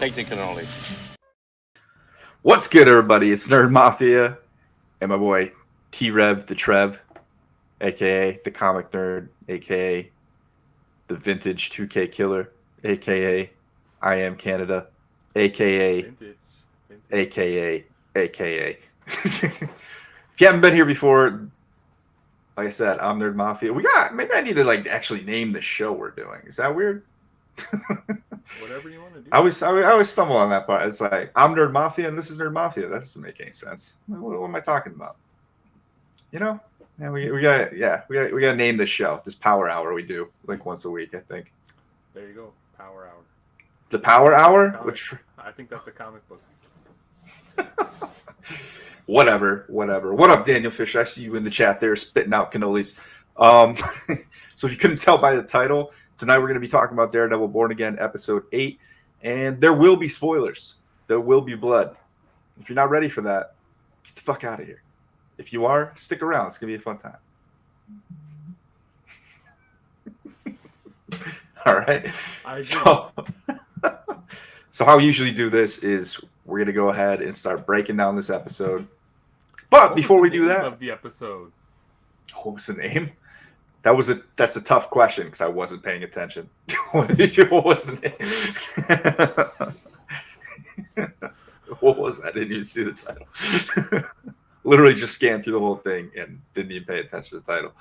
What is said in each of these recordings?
Take the cannoli. What's good, everybody? It's Nerd Mafia and my boy T-Rev the Trev, a.k.a. the comic nerd, a.k.a. the vintage 2K killer, a.k.a. I am Canada, a.k.a. Vintage. a.k.a. If you haven't been here before, like I said, I'm Nerd Mafia. Maybe I need to actually name the show we're doing. Is that weird? Whatever you want to do. I always stumble on that part. It's like, I'm Nerd Mafia and this is Nerd Mafia. That doesn't make any sense. What am I talking about? You know? Yeah, we gotta name this show. This Power Hour we do once a week, I think. There you go. Power Hour. The Power Hour? I think that's a comic book. Whatever. What up, Daniel Fisher? I see you in the chat there spitting out cannolis. So if you couldn't tell by the title, tonight we're going to be talking about Daredevil Born Again episode 8, and there will be spoilers. There will be blood. If you're not ready for that, get the fuck out of here. If you are, stick around. It's going to be a fun time. All right. So how we usually do this is we're going to go ahead and start breaking down this episode. But before we do that, of the episode, what was the name? That's a tough question because I wasn't paying attention. What was the name? What was that? I didn't even see the title. Literally just scanned through the whole thing and didn't even pay attention to the title.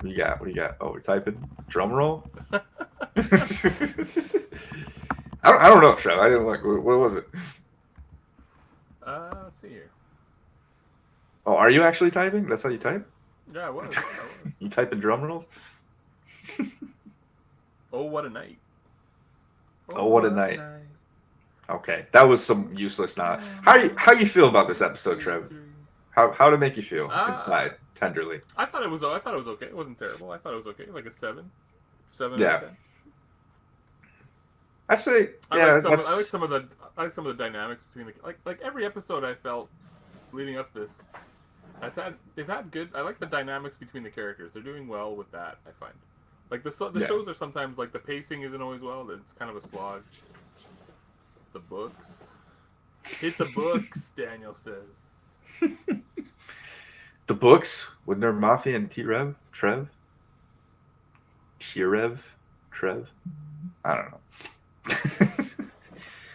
What do you got? Oh, we're typing. Drum roll. I don't know, Trev. I didn't look. What was it? Let's see here. Oh, are you actually typing? That's how you type? Yeah, I was. You type in drum rolls? Oh, what a night. Oh, what a night. Okay, that was some useless not. How you feel about this episode, Trev? How to make you feel inside tenderly? I thought it was okay. It wasn't terrible. I thought it was okay. Like a 7. 7 yeah. out of 10. I say I like some of the dynamics between like every episode I felt leading up to this. They've had good. I like the dynamics between the characters. They're doing well with that. I find, like the shows are sometimes the pacing isn't always well. It's kind of a slog. The books, hit the books. Daniel says. The books with Nerd Mafia and T-Rev, Trev. Trev. I don't know.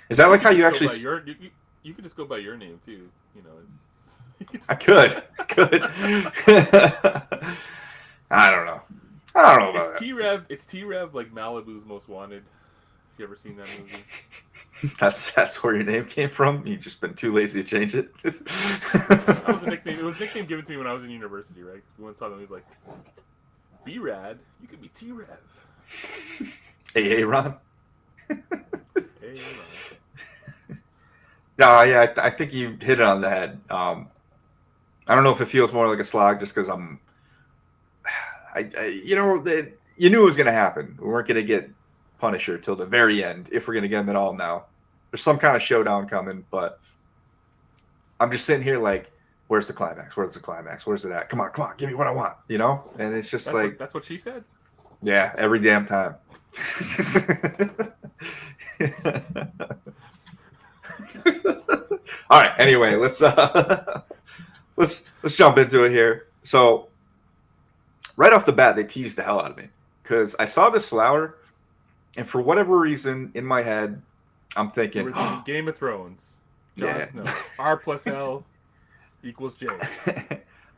Is that how you actually? You could just go by your name too. You know. I could. I don't know about it's T-Rev. It's T-Rev like Malibu's Most Wanted. Have you ever seen that movie? That's where your name came from? You've just been too lazy to change it? That was a nickname. It was a nickname given to me when I was in university, right? We once saw them. He was like, "Be rad. You could be T-Rev." Hey, Ron. Hey, Ron. No, yeah, I think you hit it on the head. I don't know if it feels more like a slog just because you knew it was going to happen. We weren't going to get Punisher till the very end, if we're going to get him at all now. There's some kind of showdown coming, but I'm just sitting here where's the climax? Where's it at? Come on, give me what I want, And it's just that's what she said? Yeah, every damn time. All right. Anyway, let's jump into it here. So, right off the bat, they teased the hell out of me because I saw this flower, and for whatever reason, in my head, I'm thinking Game of Thrones. Jon Snow. R plus L equals J.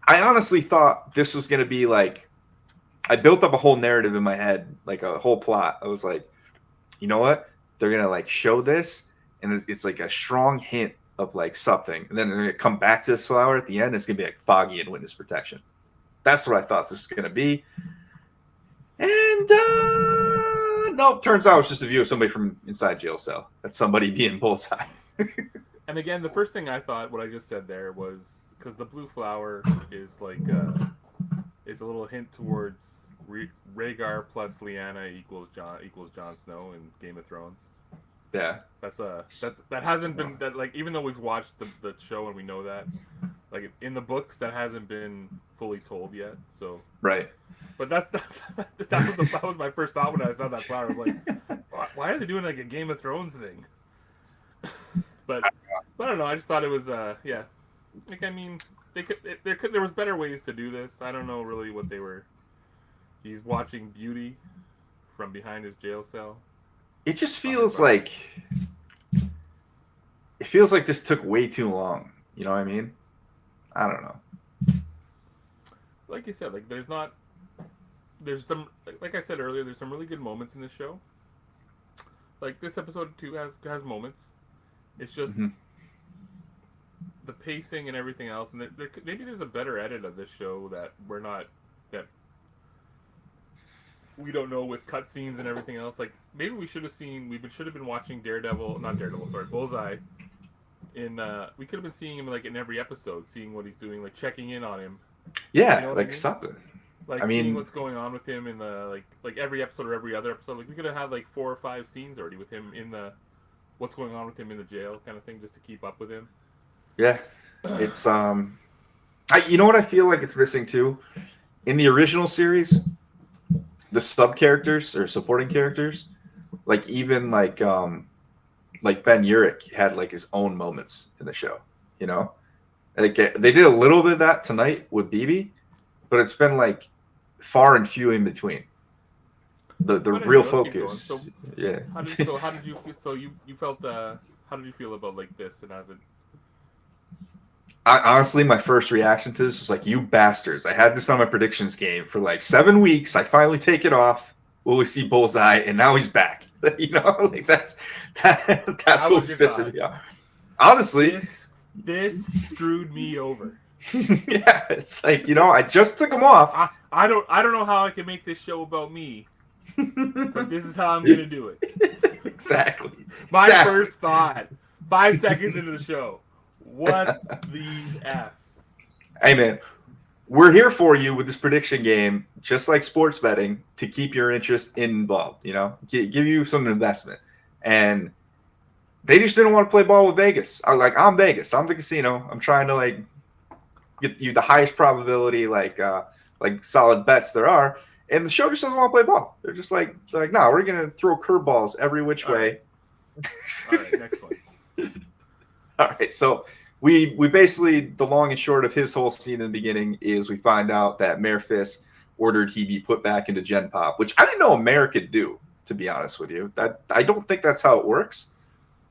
I honestly thought this was going to be I built up a whole narrative in my head, a whole plot. I was like, you know what? They're going to show this, and it's a strong hint of something. And then they're going to come back to this flower at the end. And it's going to be Foggy and Witness Protection. That's what I thought this was going to be. And no, turns out it's just a view of somebody from inside jail cell. That's somebody being bullseye. And again, the first thing I thought, what I just said there was, because the blue flower is is a little hint towards Rhaegar plus Lyanna equals Jon Snow in Game of Thrones. Yeah, that hasn't been even though we've watched the show and we know that in the books that hasn't been fully told yet. So right, but that was my first thought when I saw that flower. I was like, Why are they doing like a Game of Thrones thing? but I don't know. I just thought it was yeah. Like I mean, there was better ways to do this. I don't know really what they were. He's watching Beauty from behind his jail cell. It just feels like this took way too long. You know what I mean? I don't know. Like you said, like there's some, like I said earlier, there's some really good moments in this show. Like this episode too has moments. It's just the pacing and everything else, and maybe there's a better edit of this show that we don't know with cutscenes and everything else. Like maybe we should have been watching Bullseye. We could have been seeing him like in every episode, seeing what he's doing, like checking in on him. Yeah, you know like I mean? Something. Like seeing what's going on with him in the like every episode or every other episode. Like we could have had like 4 or 5 scenes already with him in the what's going on with him in the jail kind of thing, just to keep up with him. Yeah, it's you know what I feel like it's missing too, in the original series, the sub characters or supporting characters, like even like Ben Urich had like his own moments in the show. You know, like they did a little bit of that tonight with BB, but it's been like far and few in between. The real focus. So, yeah. How did you feel? So you felt how did you feel about like this and as it? Honestly, my first reaction to this was like, you bastards. I had this on my predictions game for like 7 weeks. I finally take it off. Will we see Bullseye? And now he's back. You know, like that's what's pissing me off. Honestly, this screwed me over. Yeah, it's like, you know, I just took him off. I don't know how I can make this show about me, but this is how I'm gonna do it. Exactly. My first thought, 5 seconds into the show. What the F? Hey, man, we're here for you with this prediction game, just like sports betting, to keep your interest involved, you know, give you some investment. And they just didn't want to play ball with Vegas. I'm Vegas. I'm the casino. I'm trying to, like, get you the highest probability, like solid bets there are. And the show just doesn't want to play ball. They're just like no, we're going to throw curveballs every which way. All right, next one. All right, so we basically, the long and short of his whole scene in the beginning is we find out that Mayor Fisk ordered he be put back into Gen Pop, which I didn't know a mayor could do, to be honest with you. That I don't think that's how it works.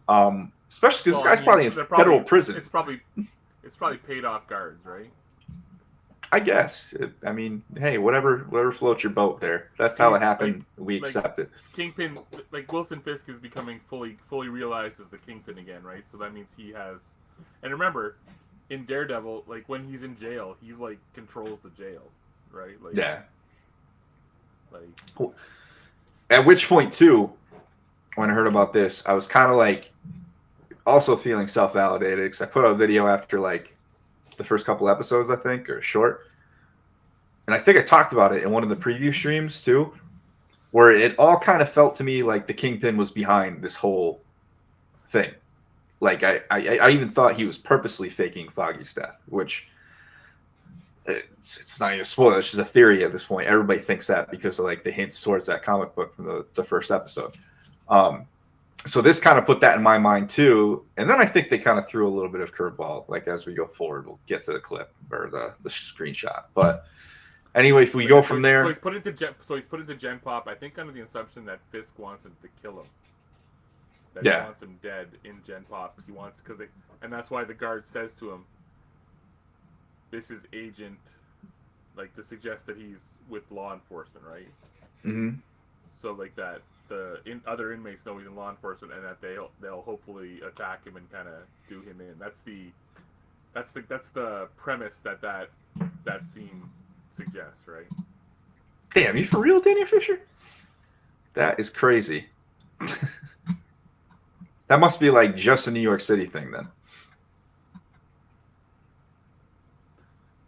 Especially because this guy's probably in federal prison. It's probably paid off guards, right? I guess. I mean, hey, whatever floats your boat there. That's how it happened. We accept it. Kingpin, like Wilson Fisk is becoming fully realized as the Kingpin again, right? So that means he has. And remember, in Daredevil, like when he's in jail, he like controls the jail, right? Like, yeah. Like. At which point, too, when I heard about this, I was kind of like also feeling self-validated because I put out a video after like the first couple episodes, I think, or short. And I think I talked about it in one of the preview streams too, where it all kind of felt to me like the Kingpin was behind this whole thing. Like I even thought he was purposely faking Foggy's death, which it's not even a spoiler. It's just a theory at this point. Everybody thinks that because of like the hints towards that comic book from the first episode. So this kind of put that in my mind too, and then I think they kind of threw a little bit of curveball. Like as we go forward, we'll get to the clip or the screenshot. But anyway, if we go from there, so he's put into Gen Pop. I think under the assumption that Fisk wants him to kill him. That he wants him dead in Gen Pop. He wants and that's why the guard says to him, "This is Agent," like to suggest that he's with law enforcement, right? Mm-hmm. So like that. The other inmates know he's in law enforcement, and that they'll hopefully attack him and kind of do him in. That's the premise that scene suggests, right? Damn, you for real, Danny Fisher? That is crazy. That must be like just a New York City thing then.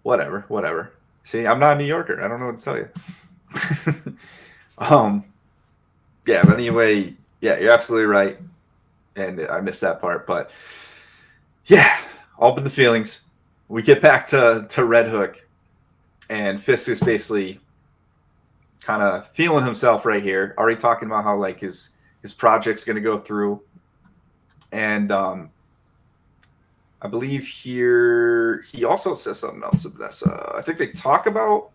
Whatever. See, I'm not a New Yorker. I don't know what to tell you. Yeah, but anyway, yeah, you're absolutely right. And I missed that part. But yeah, all but the feelings. We get back to Red Hook. And Fisk is basically kind of feeling himself right here. Already talking about how like his his project's going to go through, and I believe here he also says something else to Vanessa. I think they talk about.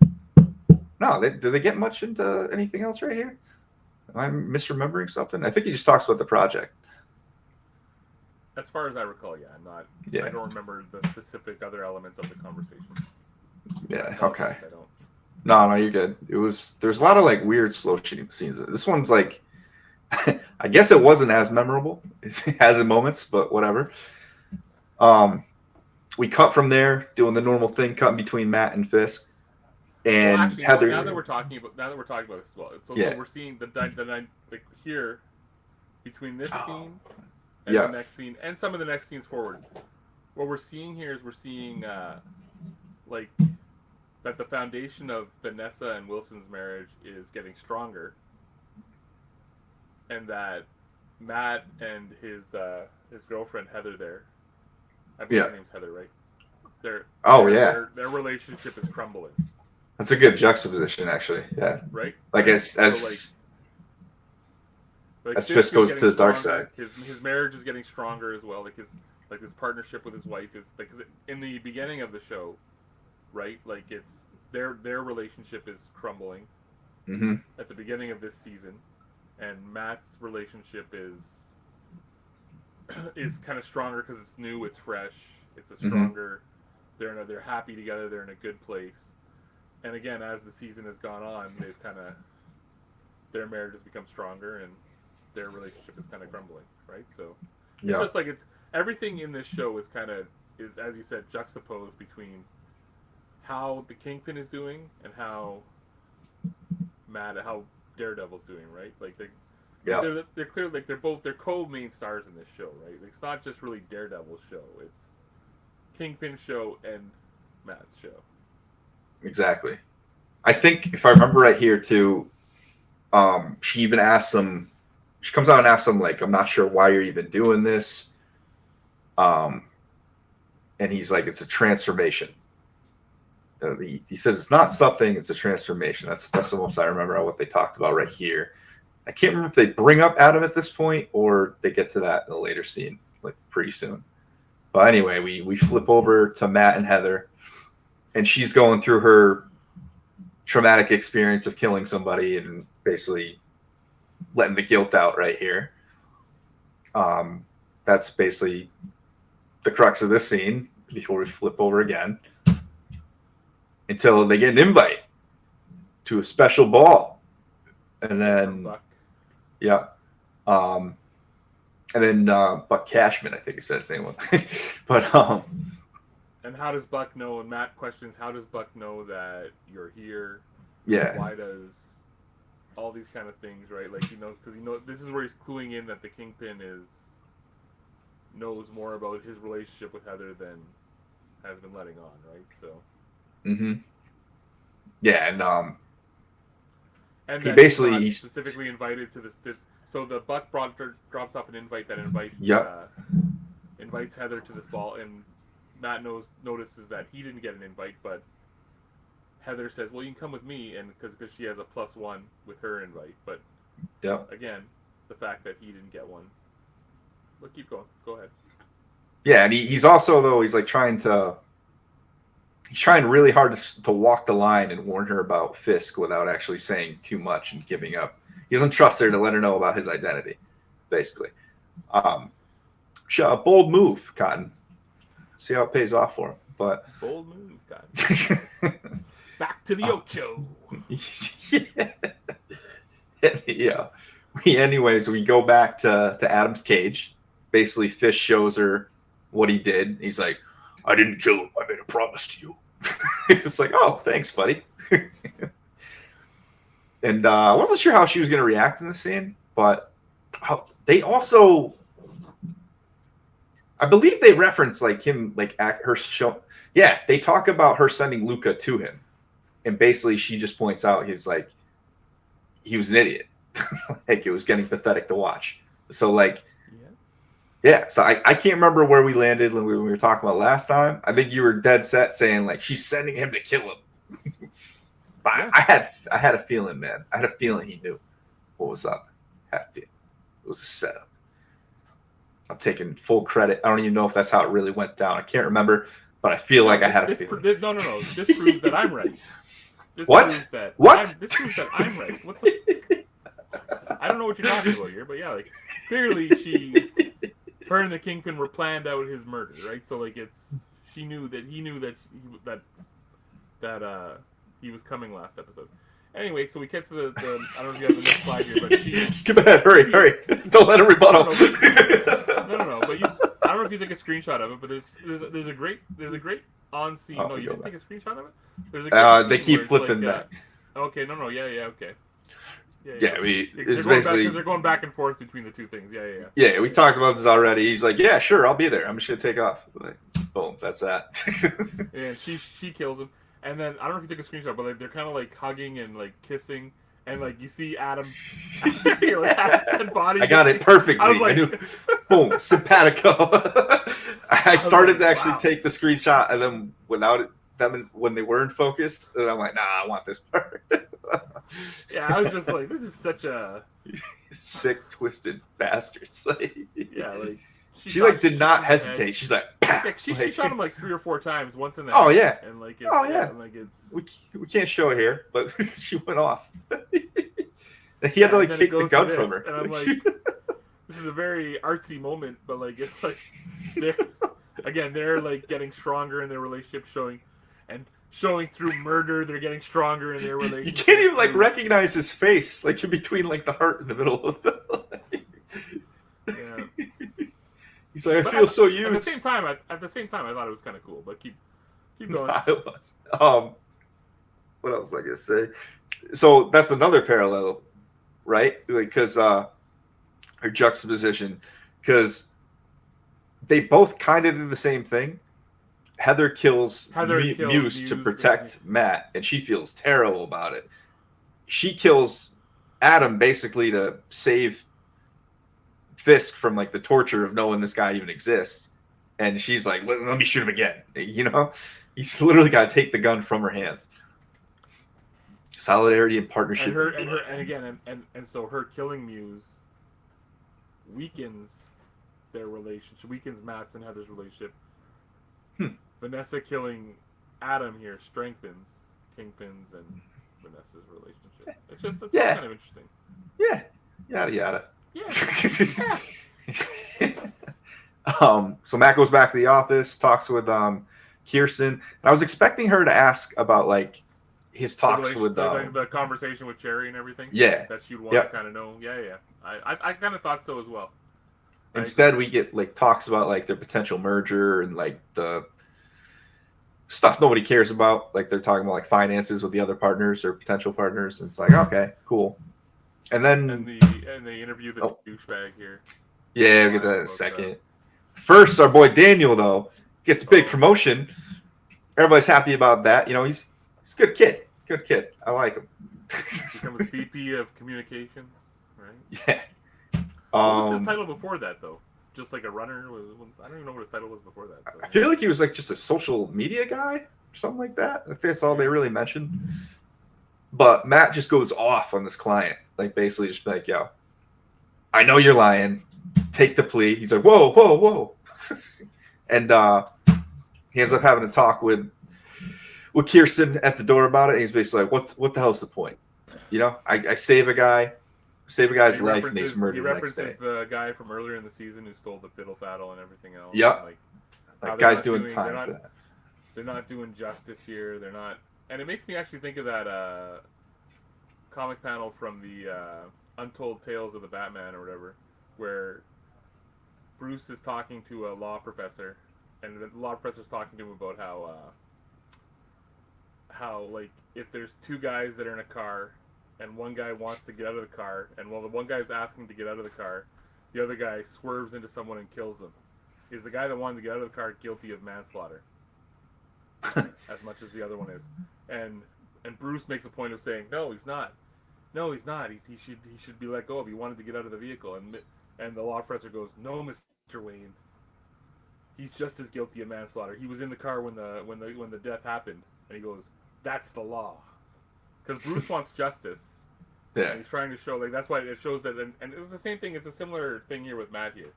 No, do they get much into anything else right here? Am I misremembering something? I think he just talks about the project. As far as I recall, yeah, I'm not. Yeah. I don't remember the specific other elements of the conversation. Yeah. Okay. I don't. No, you're good. There's a lot of like weird slow shooting scenes. This one's like, I guess it wasn't as memorable. It has in moments, but whatever. We cut from there, doing the normal thing, cutting between Matt and Fisk, and well, actually, Heather. Now that we're talking about this as well, so we're seeing the like here between this scene and the next scene, and some of the next scenes forward. What we're seeing here is we're seeing like that the foundation of Vanessa and Wilson's marriage is getting stronger, and that Matt and his girlfriend Heather there. I believe her name's Heather, right? Their relationship is crumbling. That's a good juxtaposition, actually. Yeah. Right. Like as Fisk goes to the dark side, his marriage is getting stronger as well. Like his partnership with his wife is like in the beginning of the show, right? Like it's their relationship is crumbling at the beginning of this season, and Matt's relationship is kind of stronger because it's new, it's fresh, it's a stronger. They're happy together, they're in a good place, and again, as the season has gone on, they've their marriage has become stronger, and their relationship is kind of crumbling, right? So it's just like everything in this show is as you said, juxtaposed between how the Kingpin is doing and how Daredevil's doing, right? Like they're clearly like they're co-main stars in this show, right? Like, it's not just really Daredevil's show; it's Kingpin's show and Matt's show. Exactly. I think if I remember right here too, she even asks him. She comes out and asks him like, "I'm not sure why you're even doing this," and he's like, "It's a transformation." He says it's not something; it's a transformation. That's the most I remember of what they talked about right here. I can't remember if they bring up Adam at this point or they get to that in a later scene, like pretty soon. But anyway, we flip over to Matt and Heather, and she's going through her traumatic experience of killing somebody and basically letting the guilt out right here. That's basically the crux of this scene before we flip over again until they get an invite to a special ball. And then, and then Buck Cashman, I think he said his name. But and how does Buck know? And Matt questions, how does Buck know that you're here? Yeah. Why does all these kind of things, right? Like, because this is where he's cluing in that the Kingpin knows more about his relationship with Heather than has been letting on, right? So. Yeah, and he basically he's specifically invited to this. So the Buck drops off an invite that invites Heather to this ball, and Matt notices that he didn't get an invite, but Heather says, "Well, you can come with me," and because she has a +1 with her invite. But again, the fact that he didn't get one. But keep going. Go ahead. Yeah, and he's also though he's trying really hard to walk the line and warn her about Fisk without actually saying too much and giving up. He doesn't trust her to let her know about his identity, basically. Bold move, Cotton. See how it pays off for him. But bold move, Cotton. Back to the Ocho. Yeah. Anyways, we go back to Adam's cage. Basically, Fisk shows her what he did. He's like, "I didn't kill him. I made a promise to you." It's like, "Oh, thanks, buddy." And I wasn't sure how she was going to react in the scene, but they also, I believe they reference him, her show. Yeah, they talk about her sending Luca to him, and basically she just points out he was an idiot. It was getting pathetic to watch. So yeah. So I can't remember where we landed when we were talking about last time. I think you were dead set saying she's sending him to kill him. But I had a feeling, man. I had a feeling he knew what was up. It was a setup. I'm taking full credit. I don't even know if that's how it really went down. I can't remember, but I feel like I had a feeling. No. This proves that I'm right. This What? proves that What? This proves that I'm right. What the? I don't know what you're talking about here, but yeah, like clearly her and the Kingpin were planned out his murder, right? So like he knew that he was coming last episode. Anyway, so we get to the I don't know if you have the next slide here, but she skip ahead. Hurry. Don't let him rebuttal. No. But I don't know if you took a screenshot of it, but there's a great on scene. Oh, no, you didn't take a screenshot of it. There's a great they keep flipping back. Okay, no, yeah, okay. Yeah, it's basically because they're going back and forth between the two things. Yeah. Yeah, we talked about this already. He's like, yeah, sure, I'll be there. I'm just gonna take off. Like, boom, that's that. And she kills him, and then I don't know if you took a screenshot, but like they're kind of like hugging and like kissing, and like you see Adam's dead body. I got it perfectly. I was like, I knew, boom, simpatico. I started to actually take the screenshot, and then without them when they weren't focused, and I'm like, nah, I want this part. Yeah, I was just like, this is such a sick, twisted bastards. Yeah, like she did not hesitate. She's like, she shot him like 3 or 4 times, once in the head. Yeah, and like and like it's we can't show it here, but she went off. He had to like take the gun from her, and I'm like, this is a very artsy moment, but like it's like they're like getting stronger in their relationship, showing through murder. They're getting stronger in their relationship. You can't even like recognize his face, like in between like the heart in the middle of the. Yeah. He's like, I feel so used. At the same time, I thought it was kind of cool. But keep going. It was. What else was I gonna say? So that's another parallel, right? Because her juxtaposition, because they both kind of did the same thing. Heather kills Muse to protect Matt, and she feels terrible about it. She kills Adam basically to save Fisk from like the torture of knowing this guy even exists, and she's like, let me shoot him again. You know, he's literally got to take the gun from her hands. Solidarity and partnership, and so her killing Muse weakens their relationship, weakens Matt's and Heather's relationship. Vanessa killing Adam here strengthens Kingpin's and Vanessa's relationship. It's kind of interesting. Yeah, yada yada. Yeah. So Matt goes back to the office, talks with Kirsten. And I was expecting her to ask about like his talks with the conversation with Cherry and everything. Yeah, that she'd want to kind of know. Yeah. I kind of thought so as well. Instead, we get like talks about like their potential merger and like the stuff nobody cares about. Like they're talking about like finances with the other partners or potential partners. And it's like, okay, cool. And then they interview the douchebag here. Yeah, we'll get that in a second. First, our boy Daniel though gets a big promotion. Everybody's happy about that. You know, he's a good kid. Good kid. I like him. Becomes VP of Communications, right? Yeah. What was his title before that though? Just like a runner? I don't even know what his title was before that. So. I feel like he was like just a social media guy or something like that. I think that's all they really mentioned. But Matt just goes off on this client, like basically just like, yo, I know you're lying. Take the plea. He's like, whoa. And he ends up having a talk with Kirsten at the door about it. And he's basically like, what the hell's the point? You know, I save a guy's life and he's murdered the next day. He references the guy from earlier in the season who stole the fiddle faddle and everything else. Yep. Like guy's doing time for that. They're not doing justice here. They're not. And it makes me actually think of that comic panel from the Untold Tales of the Batman or whatever, where Bruce is talking to a law professor, and the law professor's talking to him about how like if there's 2 guys that are in a car and one guy wants to get out of the car, and while the one guy's asking to get out of the car, the other guy swerves into someone and kills them. Is the guy that wanted to get out of the car guilty of manslaughter? As much as the other one is. And Bruce makes a point of saying, no, he's not. No, he's not. He should be let go of. He wanted to get out of the vehicle. And the law professor goes, no, Mr. Wayne. He's just as guilty of manslaughter. He was in the car when the death happened. And he goes, that's the law. Because Bruce wants justice, Yeah. And he's trying to show, like, that's why it shows that, and it's the same thing. It's a similar thing here with Matt here,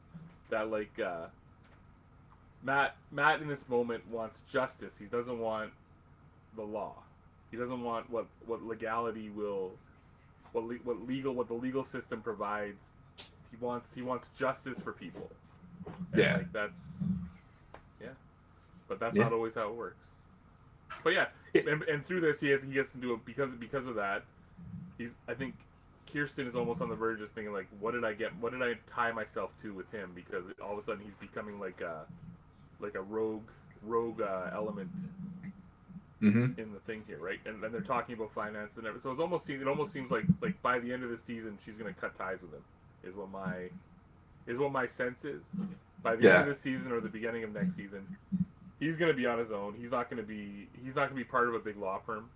that like Matt in this moment wants justice. He doesn't want the law. He doesn't want what legality will, what the legal system provides. He wants justice for people. And Yeah. like that's but that's Yeah. not always how it works. But yeah, and through this he gets into it because of that. I think Kirsten is almost on the verge of thinking like, what did I tie myself to with him? Because all of a sudden he's becoming like a rogue element in the thing here, right? And then they're talking about finance and everything. So it almost seems like by the end of the season she's gonna cut ties with him. Is what my sense is. By the end of the season or the beginning of next season, he's gonna be on his own. He's not gonna be part of a big law firm.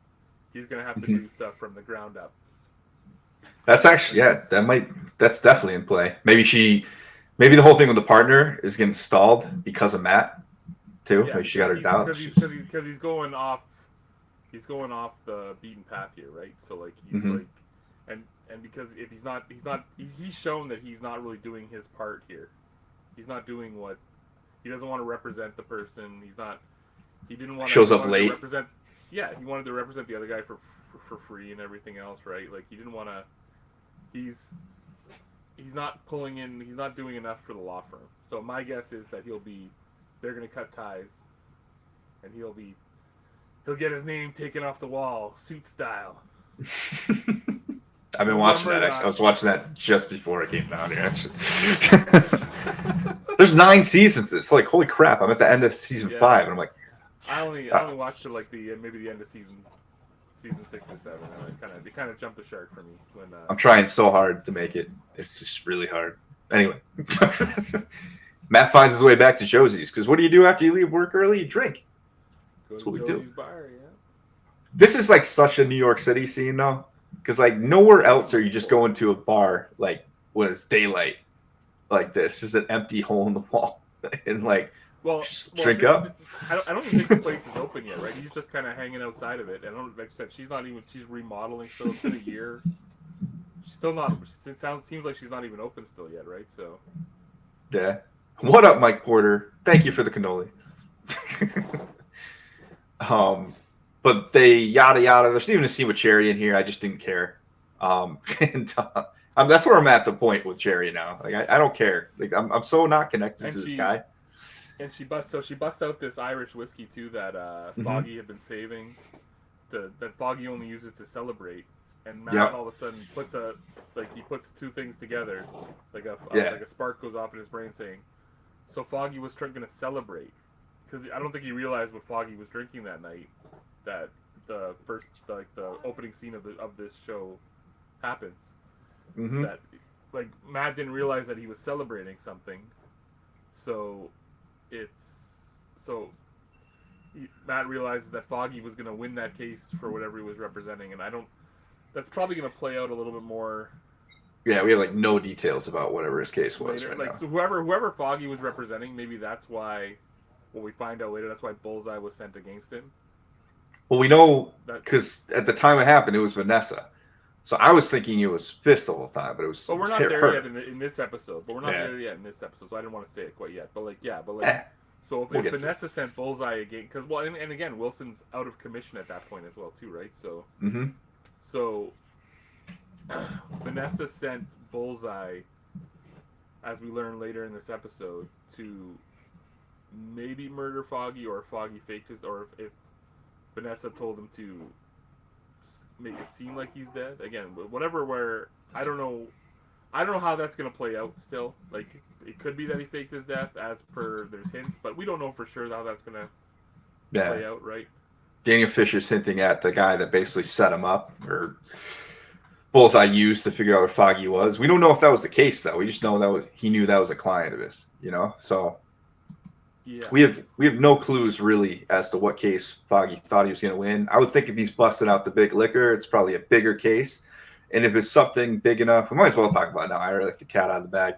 He's gonna have to do stuff from the ground up. That's actually that's definitely in play. Maybe the whole thing with the partner is getting stalled because of Matt too. Yeah, maybe she got her doubts because he's going off the beaten path here, right? So like he's like and because if he's shown that he's not really doing his part here. He's not doing what he doesn't want to represent the person. He didn't want to shows up late. He wanted to represent the other guy for free and everything else, right? Like he didn't want to. He's not pulling in. He's not doing enough for the law firm. So my guess is that they're going to cut ties, and he'll get his name taken off the wall, suit style. I've been watching that. Actually, I was watching that just before I came down here. There's 9 seasons. It's like holy crap! I'm at the end of season 5, and I'm like, I only watched it like maybe the end of season 6 or 7. And it kind of jumped the shark for me when. I'm trying so hard to make it. It's just really hard. Anyway, Matt finds his way back to Josie's because what do you do after you leave work early? You drink. That's what we do. Bar, yeah. This is like such a New York City scene, though, because like nowhere else are you just going to a bar like when it's daylight, like this, just an empty hole in the wall, and like drink up. I don't even think the place is open yet, right? He's just kind of hanging outside of it, and like I said, she's remodeling still. It's been a year. She's still not. Seems like she's not even open still yet, right? So. Yeah. What up, Mike Porter? Thank you for the cannoli. But they yada yada. There's even a scene with Cherry in here. I just didn't care. That's where I'm at the point with Cherry now. Like I don't care. Like I'm so not connected to this guy. And she busts out this Irish whiskey too that Foggy had been saving. That Foggy only uses to celebrate. And Matt all of a sudden puts two things together, like a spark goes off in his brain saying, "So Foggy was going to celebrate," because I don't think he realized what Foggy was drinking that night. That the opening scene of this show happens. That like Matt didn't realize that he was celebrating something, Matt realizes that Foggy was going to win that case for whatever he was representing, and that's probably going to play out a little bit more. Yeah, we have like no details about whatever his case was later, now. So whoever Foggy was representing, maybe that's why. What we find out later, that's why Bullseye was sent against him. Well, we know because at the time it happened, it was Vanessa. So I was thinking it was Fist the whole time, but it was. But we're not there yet in this episode. So I didn't want to say it quite yet. So if Vanessa sent Bullseye again, because and again, Wilson's out of commission at that point as well too, right? So. So, Vanessa sent Bullseye, as we learn later in this episode, to maybe murder Foggy, or Foggy faked his, or if Vanessa told him to make it seem like he's dead. Again, whatever. Where I don't know how that's gonna play out. Still, like it could be that he faked his death, as per there's hints, but we don't know for sure how that's gonna play out, right? Daniel Fisher's hinting at the guy that basically set him up, or Bullseye used to figure out what Foggy was. We don't know if that was the case, though. We just know he knew that was a client of his, So we have no clues really as to what case Foggy thought he was going to win. I would think if he's busting out the big liquor, it's probably a bigger case. And if it's something big enough, we might as well talk about it now. I already like the cat out of the bag.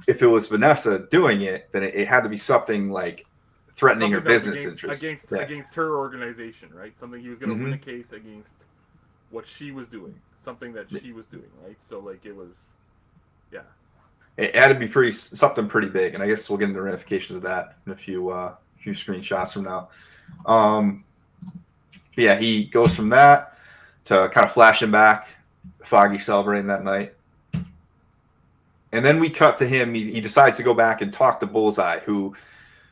If it was Vanessa doing it, then it had to be something like threatening her business interests against her organization, right? Something he was going to win a case against what she was doing. something that she was doing, right? So like it was, yeah. It had to be something pretty big, and I guess we'll get into ramifications of that in a few screenshots from now. Yeah, he goes from that to kind of flashing back, Foggy celebrating that night. And then we cut to him. He decides to go back and talk to Bullseye, who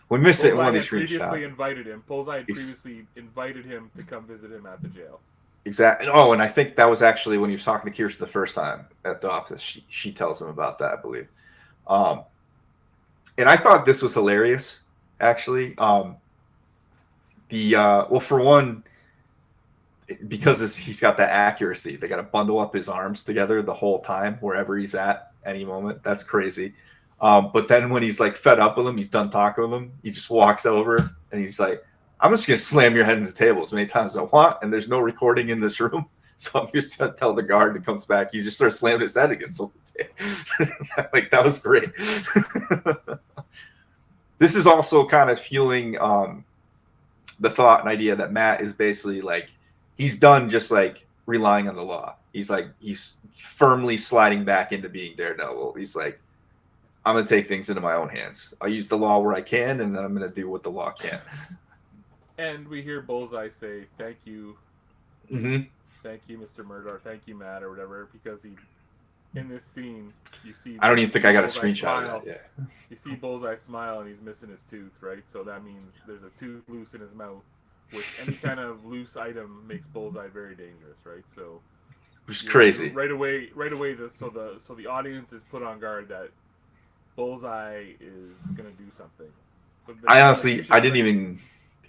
we missed it in one of these previously screenshots. invited him. Bullseye had previously invited him to come visit him at the jail. Exactly. Oh, and I think that was actually when he was talking to Kirsten the first time at the office. She tells him about that, I believe. And I thought this was hilarious, actually. Well, for one, because he's got that accuracy, they got to bundle up his arms together the whole time, wherever he's at any moment. That's crazy. But then when he's like fed up with him, he's done talking with him, he just walks over and he's like, I'm just going to slam your head into the table as many times as I want. And there's no recording in this room. So I'm just going to tell the guard that comes back. He just starts slamming his head against the table. Like, that was great. This is also kind of fueling the thought and idea that Matt is basically like, he's done just like relying on the law. He's firmly sliding back into being Daredevil. He's like, I'm going to take things into my own hands. I'll use the law where I can, and then I'm going to do what the law can. And we hear Bullseye say, thank you. Mm-hmm. Thank you, Mr. Murdoch. Thank you, Matt, or whatever, because in this scene, you see... I don't even think I got Bullseye a screenshot smile. of that, yeah. You see Bullseye smile, and he's missing his tooth, right? So that means there's a tooth loose in his mouth, which any kind of loose item makes Bullseye very dangerous, right? So... Which is crazy. Right away, so the audience is put on guard that Bullseye is going to do something.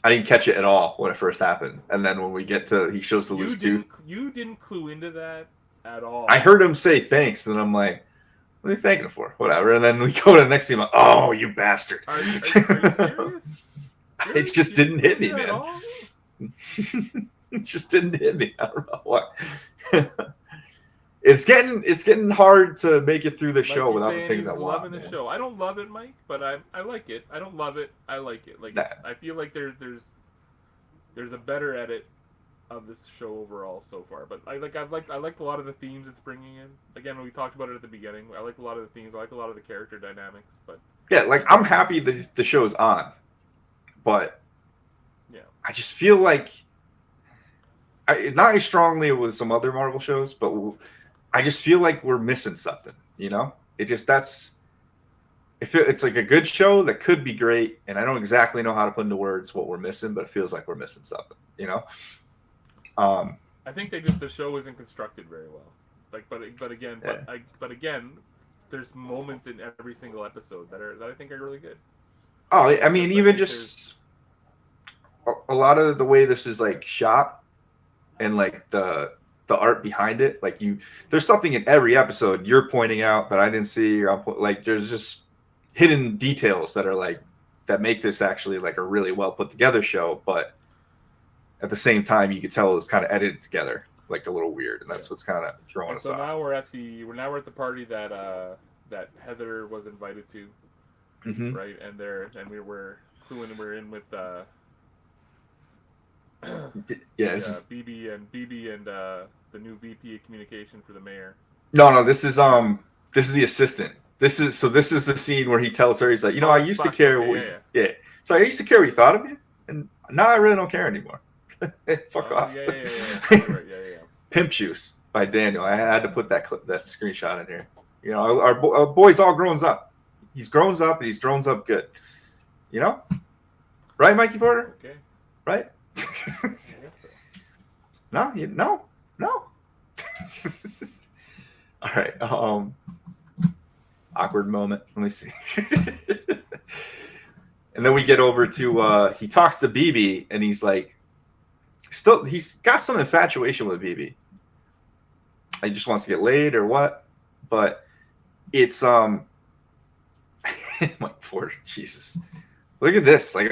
I didn't catch it at all when it first happened. And then when we get to, he shows the loose tooth. You didn't clue into that at all. I heard him say thanks, and I'm like, what are you thanking him for? Whatever. And then we go to the next scene, like, oh, you bastard. Are you serious? It just didn't hit me, man. It just didn't hit me. I don't know what. It's getting hard to make it through the show without the things I want. Loving the show. I don't love it, Mike, but I like it. I don't love it. I like it. Like, I feel like there's a better edit of this show overall so far. But I like a lot of the themes it's bringing in. Again, we talked about it at the beginning. I like a lot of the themes. I like a lot of the character dynamics. But yeah, like, I'm happy the show's on, but yeah, I just feel like not as strongly with some other Marvel shows, but I just feel like we're missing something. You know, it's like a good show that could be great, and I don't exactly know how to put into words what we're missing, but it feels like we're missing something. You know. I think the show isn't constructed very well. Like, but again, there's moments in every single episode that I think are really good. Oh, I mean, even just a lot of the way this is like shot, and like the art behind it. Like, there's something in every episode you're pointing out that I didn't see, or like there's just hidden details that make this actually like a really well put together show, but at the same time, you could tell it was kind of edited together, like a little weird, and that's what's kind of throwing us off. So now we're at the party that Heather was invited to, right? And we're in with BB and the new VP of communication for the mayor. No, this is the assistant. This is the scene where he tells her, he's like, I used to care. So I used to care what you thought of me, and now I really don't care anymore. Fuck off. Yeah. Pimp Juice by Daniel. I had to put that screenshot in here. Our boy's all grown up. He's grown up, and he's grown up good. Right, Mikey Porter? Okay. Right? No. All right. Awkward moment. Let me see. And then we get over to he talks to BB, and he's like, he's got some infatuation with BB. He just wants to get laid or what? But it's my poor Jesus. Look at this. Like,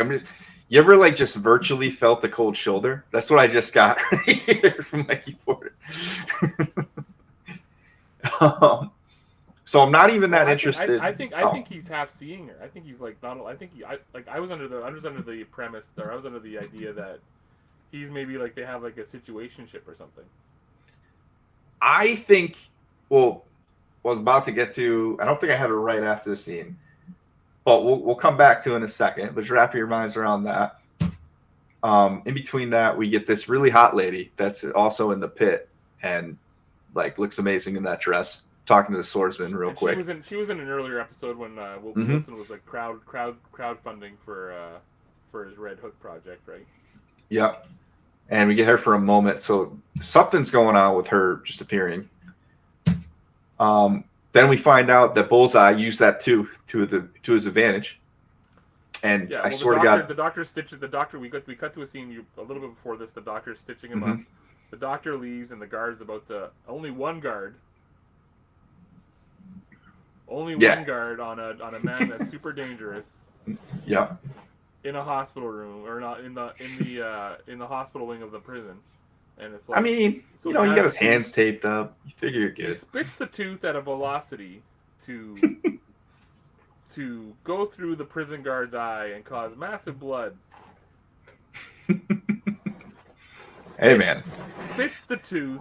you ever like just virtually felt the cold shoulder? That's what I just got right here from Mikey Porter. So I'm not even that interested. I think he's half seeing her. I think he's like not. I think I was under the premise, or I was under the idea that he's maybe like they have like a situationship or something. I think, well, was about to get to. I don't think I had it right after the scene, but we'll come back to it in a second. But just wrap your minds around that. In between that, we get this really hot lady that's also in the pit and like looks amazing in that dress. Talking to the swordsman real quick. She was in an earlier episode when Wilson was like crowdfunding for his Red Hook project, right? Yep. And we get her for a moment. So something's going on with her just appearing. Then we find out that Bullseye used that to his advantage. And yeah, I swear to God, the doctor stitches the doctor. We cut to a scene a little bit before this. The doctor's stitching him up. The doctor leaves, and the guard's about to. Only one guard one guard on a man that's super dangerous. Yeah. In a hospital room, or not in the hospital wing of the prison, and it's like. I mean, so he got his hands taped up. You figure you're good. He spits the tooth at a velocity to go through the prison guard's eye and cause massive blood. Hey man. Spits the tooth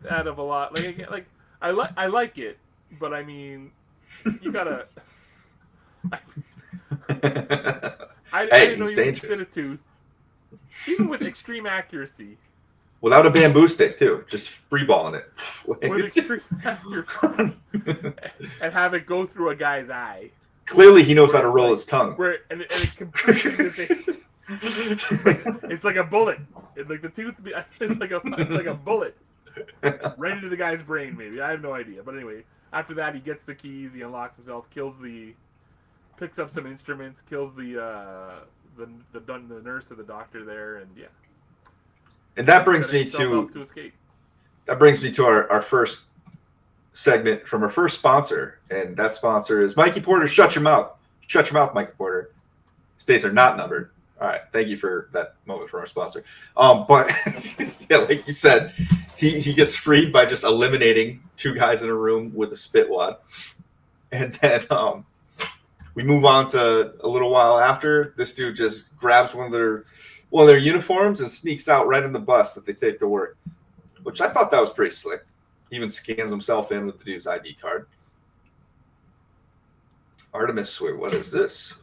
out of a lot. Like I like it, but I mean, you gotta. I didn't know you could spit a tooth, even with extreme accuracy. Without a bamboo stick too, just freeballing it. With extreme accuracy, and have it go through a guy's eye. Clearly, he knows how to roll his tongue. And it completely. It's like a bullet. Like the tooth, it's like a bullet right into the guy's brain. Maybe, I have no idea. But anyway, after that, he gets the keys. He unlocks himself, picks up some instruments, kills the nurse or the doctor there, and yeah. And that brings me to escape. That brings me to our first segment from our first sponsor, and that sponsor is Mikey Porter. Shut your mouth. Shut your mouth, Mikey Porter. States are not numbered. All right, thank you for that moment from our sponsor. But yeah, like you said, he gets freed by just eliminating two guys in a room with a spit wad, and then we move on to a little while after. This dude just grabs one of their uniforms and sneaks out right in the bus that they take to work, which I thought that was pretty slick. He even scans himself in with the dude's ID card. Artemis, wait, what is this?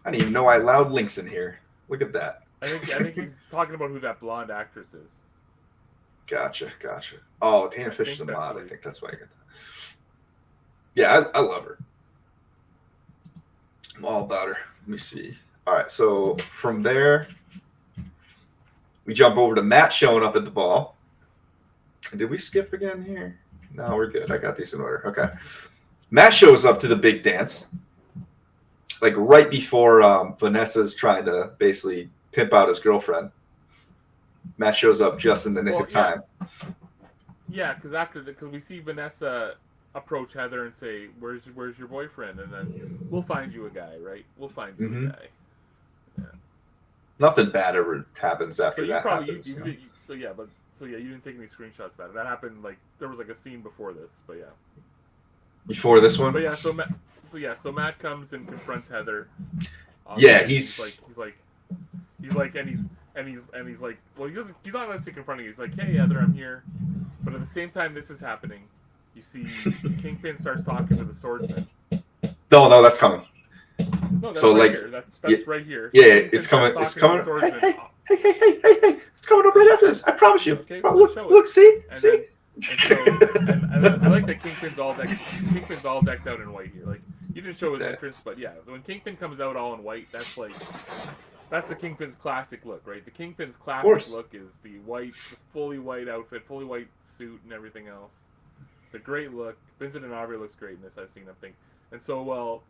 I didn't even know I allowed links in here. Look at that. I think he's talking about who that blonde actress is. Gotcha. Oh, Dana Fisher's a mod. I think that's why I get that. Yeah, I love her. I'm all about her. Let me see. All right, so from there, we jump over to Matt showing up at the ball. Did we skip again here? No, we're good. I got these in order. Okay. Matt shows up to the big dance, like right before Vanessa's trying to basically pimp out his girlfriend. Matt shows up just in the nick of time. Yeah, because we see Vanessa approach Heather and say, "Where's your boyfriend?" And then we'll find you a guy, right? We'll find you a guy. Yeah. Nothing bad ever happens after that happens. You didn't take any screenshots of that. That happened there was a scene before this, but yeah. Before this one? But yeah, so Matt comes and confronts Heather. Yeah, he's like, well, he's not necessarily confronting. He's like, "Hey, Heather, I'm here." But at the same time this is happening, you see Kingpin starts talking to the swordsman. No, that's coming. No, that's right here. That's right here. Yeah, it's coming. It's coming. Hey! It's coming up right after this. I promise you. Okay, look, see. And I like that Kingpin's all decked out in white here. Like, you didn't show his entrance, but yeah, when Kingpin comes out all in white, that's the Kingpin's classic look, right? The Kingpin's classic look is the fully white outfit, fully white suit, and everything else. It's a great look. Vincent D'Onofrio looks great in this. I've seen him think. And so while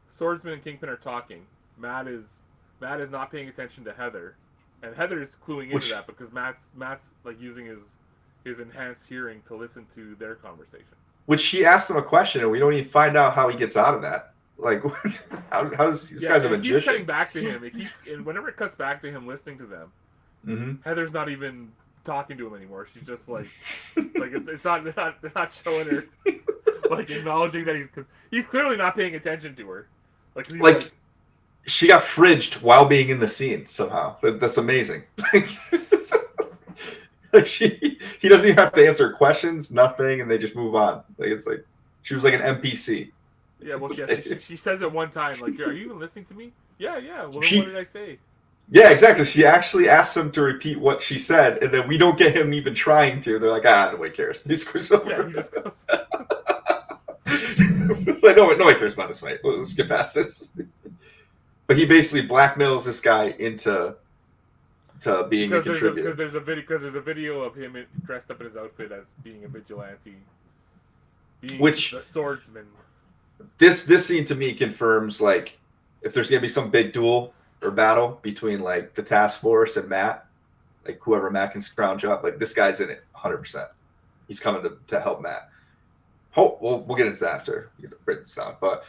Swordsman and Kingpin are talking, Matt is not paying attention to Heather, and Heather's cluing into that because Matt's like using his enhanced hearing to listen to their conversation. Which she asked him a question, and we don't even find out how he gets out of that. Like, how's this guy's a magician? It keeps cutting back to him. And whenever it cuts back to him listening to them, Heather's not even talking to him anymore. She's just like it's not they're not showing her like acknowledging that because he's clearly not paying attention to her. she got fridged while being in the scene somehow. That's amazing. Like he doesn't even have to answer questions, nothing, and they just move on. Like it's like she was like an NPC. Yeah, well, she says it one time, like, "Are you even listening to me?" Yeah, yeah. Well, then She, what did I say? yeah, exactly. She actually asks him to repeat what she said, and then we don't get him even trying to. They're like, nobody cares. He screws over. Yeah, he just goes. Like, nobody cares about this fight. Let's get past this. But he basically blackmails this guy into being a contributor. Because there's a video of him dressed up in his outfit as being a vigilante, being Which the swordsman. This scene to me confirms like if there's gonna be some big duel or battle between like the task force and Matt, like whoever Matt can scrounge up, like this guy's in it 100%. He's coming to help Matt. We'll get into that after we get to break this down. But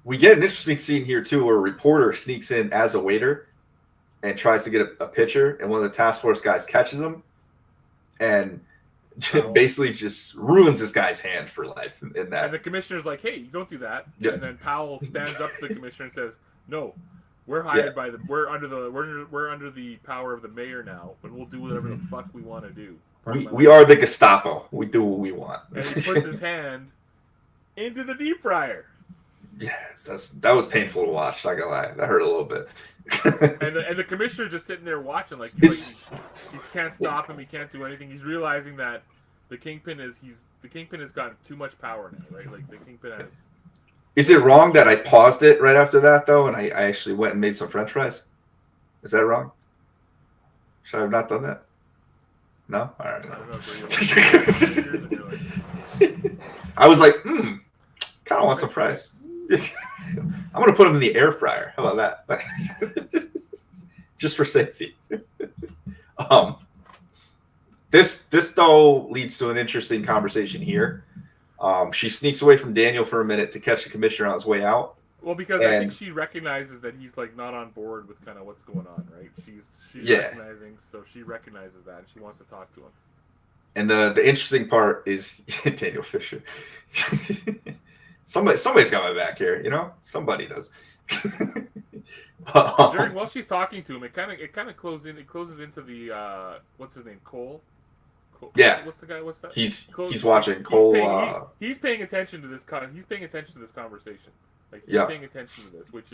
we get an interesting scene here too where a reporter sneaks in as a waiter and tries to get a picture, and one of the task force guys catches him and basically just ruins this guy's hand for life in that. And the commissioner's like, "Hey, you don't do that." Yep. And then Powell stands up to the commissioner and says, "No, we're hired by the we're under the power of the mayor now, but we'll do whatever the fuck we want to do." We are the Gestapo. We do what we want. And he puts his hand into the deep fryer. Yes, that was painful to watch. Not gonna lie, that hurt a little bit. and the commissioner just sitting there watching, like he can't stop him. He can't do anything. He's realizing that the Kingpin has gotten too much power now, right? Like the Kingpin has. Is it wrong that I paused it right after that though, and I actually went and made some French fries? Is that wrong? Should I have not done that? No? All right. I was like, kind of want some fries. I'm going to put them in the air fryer. How about that? Just for safety. This though leads to an interesting conversation here. She sneaks away from Daniel for a minute to catch the commissioner on his way out. Well, because I think she recognizes that he's like not on board with kind of what's going on, right? She's recognizing, so she recognizes that and she wants to talk to him. And the interesting part is Daniel Fisher. Somebody's got my back here, you know. Somebody does. While she's talking to him, it kind of closes into the what's his name, Cole. Yeah. What's the guy? What's that? He's watching Cole. He's paying attention to this. He's paying attention to this conversation. Like he's paying attention to this, which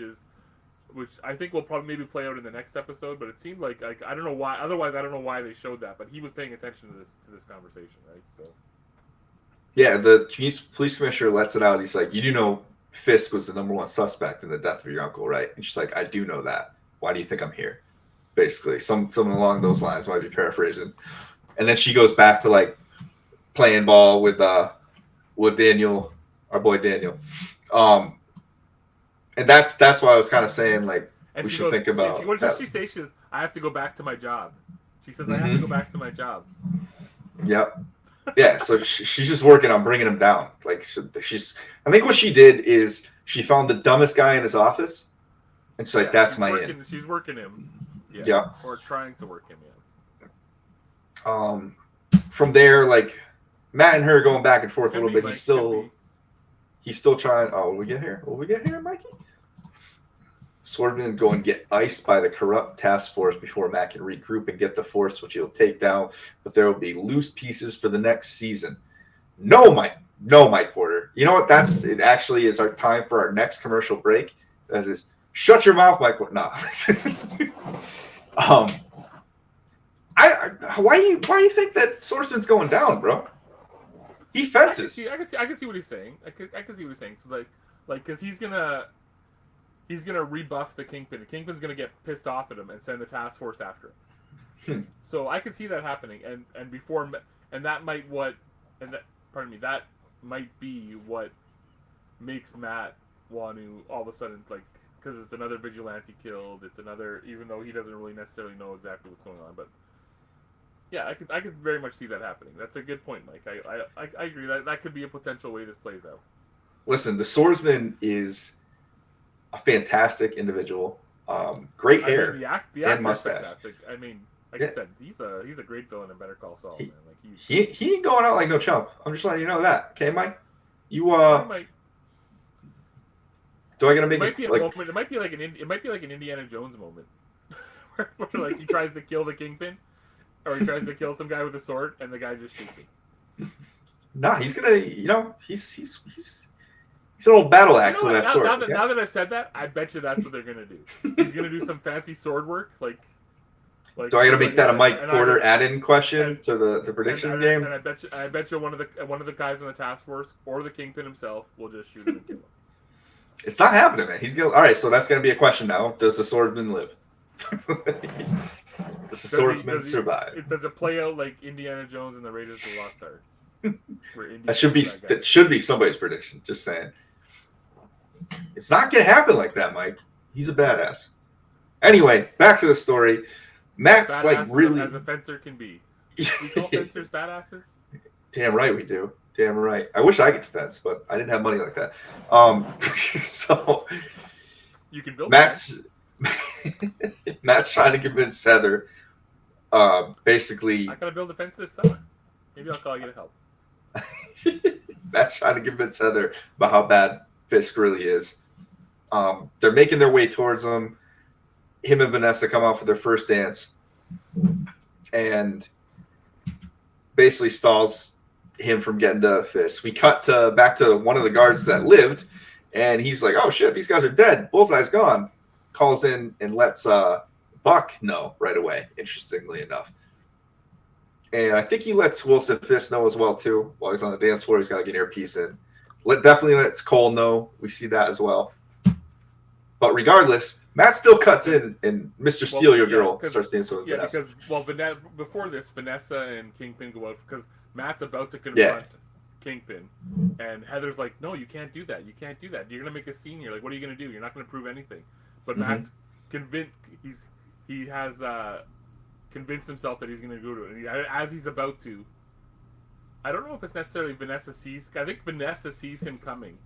I think will probably maybe play out in the next episode. But it seemed like I don't know why. Otherwise, I don't know why they showed that. But he was paying attention to this conversation, right? So. Yeah, the police commissioner lets it out. He's like, "You do know Fisk was the #1 suspect in the death of your uncle, right?" And she's like, "I do know that. Why do you think I'm here?" Basically, something along those lines. Might be paraphrasing. And then she goes back to like playing ball with Daniel, our boy Daniel. And that's why I was kind of saying like we should think about. What does she say? She says, "I have to go back to my job." She says, "I have to go back to my job." Yep. Yeah. So she's just working on bringing him down. Like she's. I think what she did is she found the dumbest guy in his office, and she's like, "That's my in." She's working him. Yeah. Or trying to work him. Yeah. From there, like Matt and her going back and forth a little bit. He's still trying. Oh, will we get here, Mikey? Swordman go and get iced by the corrupt task force before Matt can regroup and get the force, which he'll take down. But there will be loose pieces for the next season. No, Mike Porter. You know what? It actually is our time for our next commercial break. As is, shut your mouth, Mike. No. Why do you think that Swordsman's going down, bro? He fences. I can see what he's saying. I can see what he's saying. So like because he's gonna rebuff the Kingpin. The Kingpin's gonna get pissed off at him and send the task force after him. So I can see that happening, and that might be what makes Matt want to all of a sudden like because it's another vigilante killed. It's another, even though he doesn't really necessarily know exactly what's going on, but. Yeah, I could very much see that happening. That's a good point, Mike. I agree that could be a potential way this plays out. Listen, the Swordsman is a fantastic individual. Great hair and mustache. Fantastic. I mean, I said, he's a great villain in Better Call Saul. Man. Like he ain't going out like no chump. I'm just letting you know that. Okay, Mike? You Mike. Do I gotta It make might be it a like? moment. It might be like an Indiana Jones moment, where like he tries to kill the Kingpin, or he tries to kill some guy with a sword, and the guy just shoots him. Nah, he's gonna. He's an old battle You axe know with what? that sword. Now that I've said that, I bet you that's what they're gonna do. He's gonna do some fancy sword work, like. Do I gotta make that a said, Mike Porter add-in question and, to the prediction game? And I bet you one of the guys on the task force or the Kingpin himself will just shoot him and kill him. It's not happening, man. He's gonna. All right, so that's gonna be a question now. Does the swordsman live? Does the swordsman survive? Does it play out like Indiana Jones and the Raiders of the Lost Ark? That should be somebody's prediction. Just saying. It's not gonna happen like that, Mike. He's a badass. Anyway, back to the story. Matt's badass like really as a fencer can be. We call fencers badasses. Damn right we do. Damn right. I wish I could fence, but I didn't have money like that. So You can build. Matt's trying to convince Heather. Basically, I gotta build a fence this summer. Maybe I'll call you to help. Matt's trying to convince Heather about how bad Fisk really is. They're making their way towards him. Him and Vanessa come out for their first dance, and basically stalls him from getting to Fisk. We cut back to one of the guards that lived, and he's like, "Oh shit, these guys are dead. Bullseye's gone." Calls in and lets Buck know right away. Interestingly enough, and I think he lets Wilson Fisk know as well too. While he's on the dance floor, he's got to get an earpiece in. Definitely lets Cole know. We see that as well. But regardless, Matt still cuts in, and Mr. Steal Your Girl starts dancing with Vanessa. Because before this, Vanessa and Kingpin go out because Matt's about to confront Kingpin, and Heather's like, "No, you can't do that. You can't do that. You're gonna make a scene here. Like, what are you gonna do? You're not gonna prove anything." But Matt's convinced. He has convinced himself that he's gonna go to it, and as he's about to. I don't know if it's necessarily Vanessa sees. I think Vanessa sees him coming.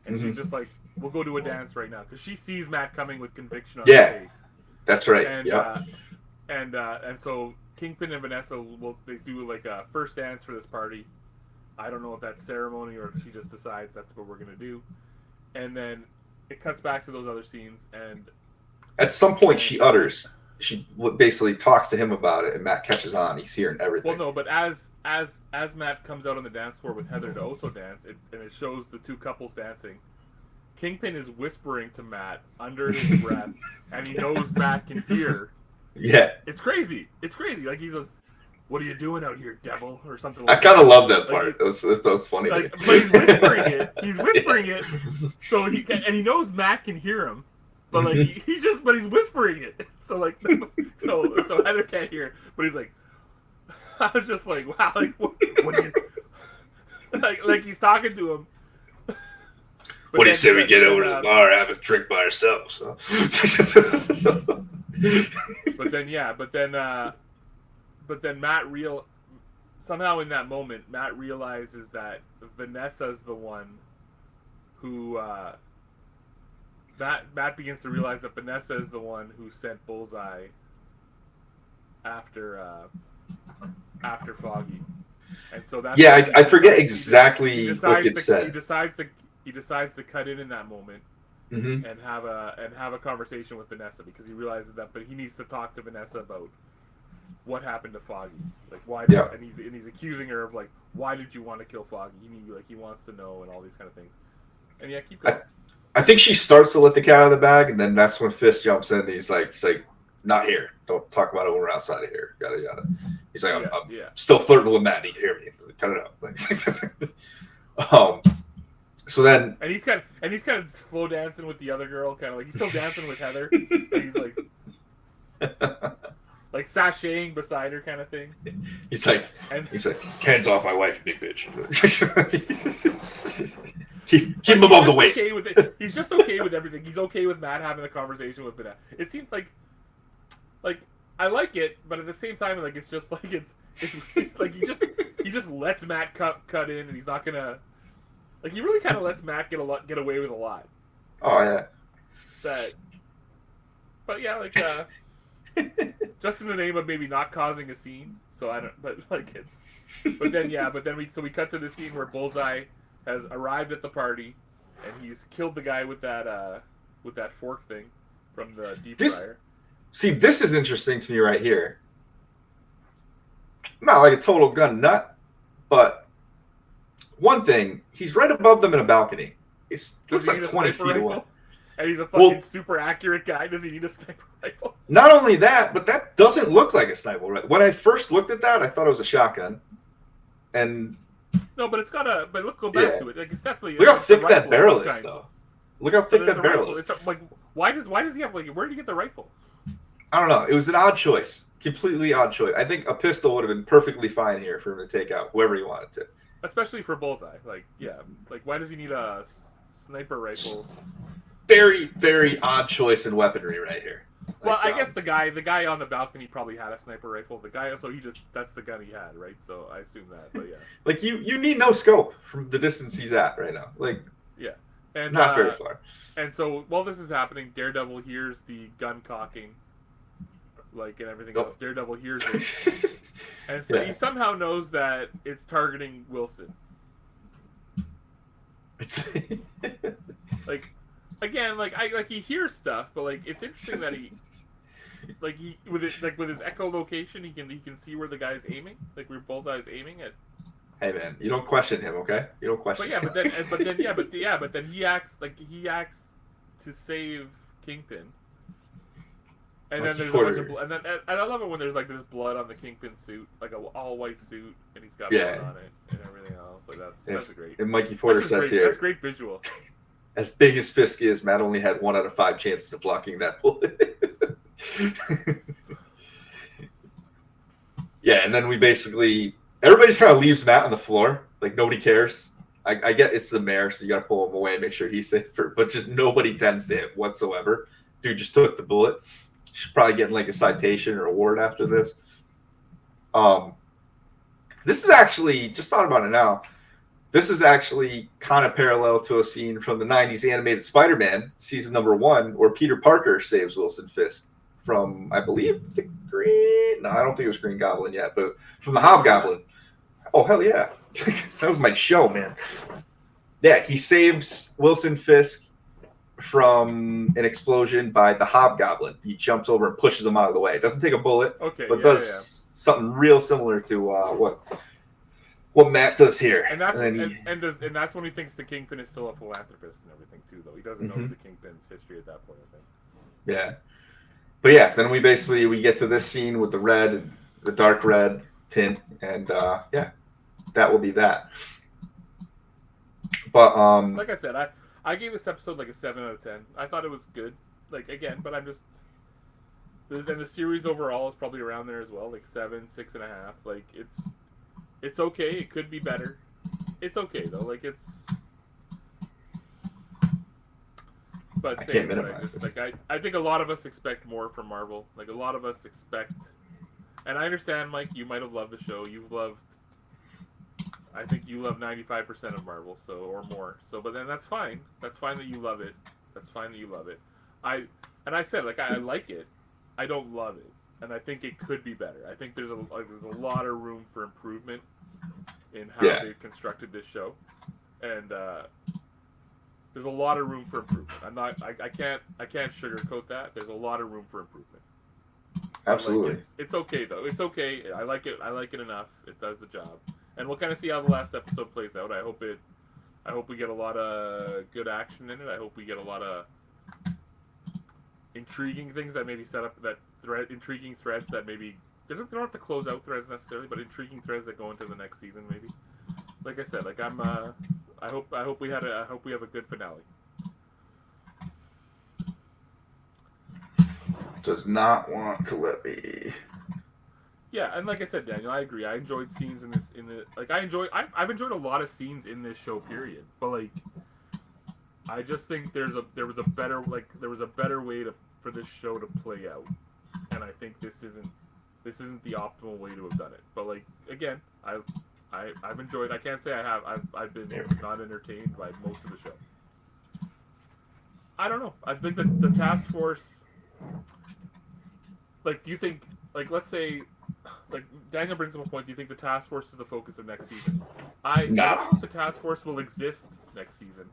And she's just like, we'll go to a dance right now. Because she sees Matt coming with conviction on his face. That's right. And and so Kingpin and Vanessa, they do like a first dance for this party. I don't know if that's ceremony or if she just decides that's what we're going to do. And then it cuts back to those other scenes. And at some point she basically talks to him about it, and Matt catches on. He's hearing everything. Well, no, but as Matt comes out on the dance floor with Heather to also dance, and it shows the two couples dancing, Kingpin is whispering to Matt under his breath, and he knows Matt can hear. Yeah. It's crazy. Like he's "What are you doing out here, devil?" or something like that. I kind of love that part. It was funny. But he's whispering it. He's whispering it, so he knows Matt can hear him. But like he's whispering it. So so Heather can't hear it. But he's like, I was just like, wow, like what are you like he's talking to him. What do you say we get over to the bar, have a drink by ourselves? But then Matt somehow in that moment Matt realizes that Vanessa's the one who Matt begins to realize that Vanessa is the one who sent Bullseye after Foggy, and so that's I forget exactly what gets said. He decides to cut in that moment and have a conversation with Vanessa because he realizes that, but he needs to talk to Vanessa about what happened to Foggy, like why, and he's accusing her of like, why did you want to kill Foggy? He wants to know and all these kind of things, and keep going. I think she starts to let the cat out of the bag, and then that's when Fisk jumps in. And he's like, not here. Don't talk about it when we're outside of here. Yada yada. He's like, I'm still flirting with Matt. You can hear me. Cut it out. So then, and he's kind of slow dancing with the other girl, kind of like he's still dancing with Heather. And he's like sashaying beside her, kind of thing. He's like, hands off my wife, you big bitch. Keep him above the waist. He's just okay with everything. He's okay with Matt having a conversation with Vanessa. It seems like I like it, but at the same time, like it's just like it's like he just lets Matt cut in, and he's not gonna like he really kind of lets Matt get away with a lot. Oh yeah. But yeah, like just in the name of maybe not causing a scene. So I don't, but like it's, but then we cut to the scene where Bullseye has arrived at the party, and he's killed the guy with that fork thing from the deep This fryer. See, this is interesting to me right here. I'm not like a total gun nut, but one thing, he's right above them in a balcony. It looks Does he like need a 20 sniper feet rifle? away. And he's a fucking Well, super accurate guy. Does he need a sniper rifle? not only that, but that doesn't look like a sniper rifle. When I first looked at that, I thought it was a shotgun. And No, but it's got a. But look, go back yeah, to it. Like it's definitely. look how it's a thick that rifle of barrel some is, kind. though. Look how But thick it's that a barrel rifle. is. Like why does he have like where did he get the rifle? I don't know. It was an odd choice. Completely odd choice. I think a pistol would have been perfectly fine here for him to take out whoever he wanted to. Especially for Bullseye. Like yeah. Like why does he need a sniper rifle? Very, very odd choice in weaponry right here. Well, Like, I guess the guy on the balcony probably had a sniper rifle. The guy, so that's the gun he had, right? So I assume that, but yeah. Like you need no scope from the distance he's at right now. Like Yeah, and not very far. And so while this is happening, Daredevil hears the gun cocking, like and everything else. Daredevil hears it, and so he somehow knows that it's targeting Wilson. It's like again, like he hears stuff, but like it's interesting that he. Like with his echolocation, he can see where the guy's aiming, like where Bullseye's aiming at. Hey man, you don't question him, okay? You don't question. But then he acts to save Kingpin, and then there's a bunch of and I love it when there's blood on the Kingpin suit, like a all white suit, and he's got blood on it and everything else. Like that's great. And Mikey Porter says here, that's great visual. As big as Fisk is, Matt only had 1 out of 5 chances of blocking that bullet. Yeah, and then everybody just kind of leaves Matt on the floor, like nobody cares. I get it's the mayor, so you got to pull him away and make sure he's safe. But just nobody tends to him whatsoever. Dude just took the bullet. She's probably getting like a citation or award after this. This is actually, just thought about it now. This is actually kind of parallel to a scene from the 90s animated Spider-Man, season number 1, where Peter Parker saves Wilson Fisk from, I believe, the Green... No, I don't think it was Green Goblin yet, but from the Hobgoblin. Oh, hell yeah. That was my show, man. Yeah, he saves Wilson Fisk from an explosion by the Hobgoblin. He jumps over and pushes him out of the way. It doesn't take a bullet, but does something real similar to what Matt does here. And that's when he thinks the Kingpin is still a philanthropist and everything too, though. He doesn't know the Kingpin's history at that point, I think. Yeah. But yeah, then we get to this scene with the dark red tint, and that will be that. But like I said, I gave this episode like a 7 out of 10. I thought it was good. Like again, but I'm just and the series overall is probably around there as well, like 7, 6.5. Like it's okay. It could be better. It's okay though. Like it's. But I can't minimize this. Like I think a lot of us expect more from Marvel. Like a lot of us expect, and I understand, Mike. You might have loved the show. I think you love 95% of Marvel, so or more. So, but then that's fine. That's fine that you love it. That's fine that you love it. I said like I like it. I don't love it, and I think it could be better. I think there's a lot of room for improvement in how they've constructed this show, and there's a lot of room for improvement. I can't sugarcoat that. There's a lot of room for improvement. Absolutely. Like it's okay though. It's okay. I like it enough. It does the job. And we'll kind of see how the last episode plays out. I hope we get a lot of good action in it. I hope we get a lot of intriguing things that maybe set up intriguing threads that maybe they don't have to close out threads necessarily, but intriguing threads that go into the next season maybe. Like I said, like I hope we have a good finale. Does not want to let me. Yeah, and like I said, Daniel, I agree. I enjoyed scenes I've enjoyed a lot of scenes in this show, period. But like, I just think there was a better way for this show to play out, and I think this isn't the optimal way to have done it. But like again, I've enjoyed. I can't say I have. I've been not entertained by most of the show. I don't know. I think that the task force. Like, do you think? Like, let's say. Like, Daniel brings up a point. Do you think the task force is the focus of next season? I don't know if the task force will exist next season.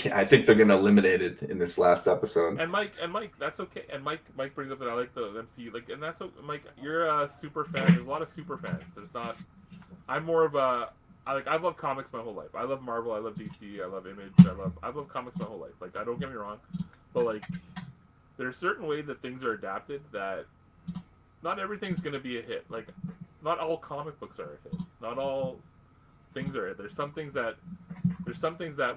Yeah, I think they're gonna eliminate it in this last episode. And Mike, that's okay. And Mike brings up that I like the MC, like, and that's okay. Mike, you're a super fan. There's a lot of super fans. There's not. I'm more of a. I've loved comics my whole life. I love Marvel. I love DC. I love Image. I've loved comics my whole life. Like, I don't get me wrong, but like, there's certain way that things are adapted that not everything's gonna be a hit. Like, not all comic books are a hit. Not all things are a hit. There's some things that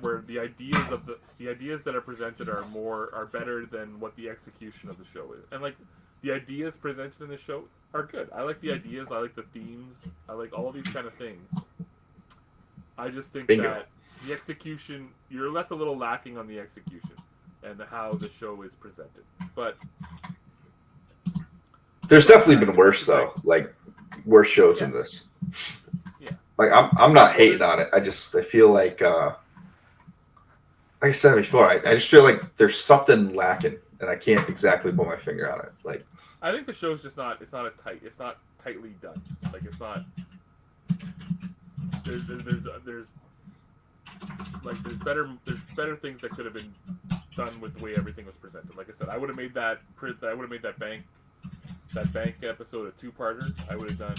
where the ideas that are presented are better than what the execution of the show is. And like the ideas presented in the show are good. I like the ideas, I like the themes, I like all of these kind of things. I just think Bingo. that the execution, you're left a little lacking on the execution and how the show is presented. But there's definitely been worse though, like worse shows than this. Yeah. Like I'm not hating on it. I feel like I said before, I just feel like there's something lacking, and I can't exactly put my finger on it. Like, I think the show's just not. It's not tightly done. Like, it's not. There's better things that could have been done with the way everything was presented. Like I said, I would have made that bank episode a two-parter. I would have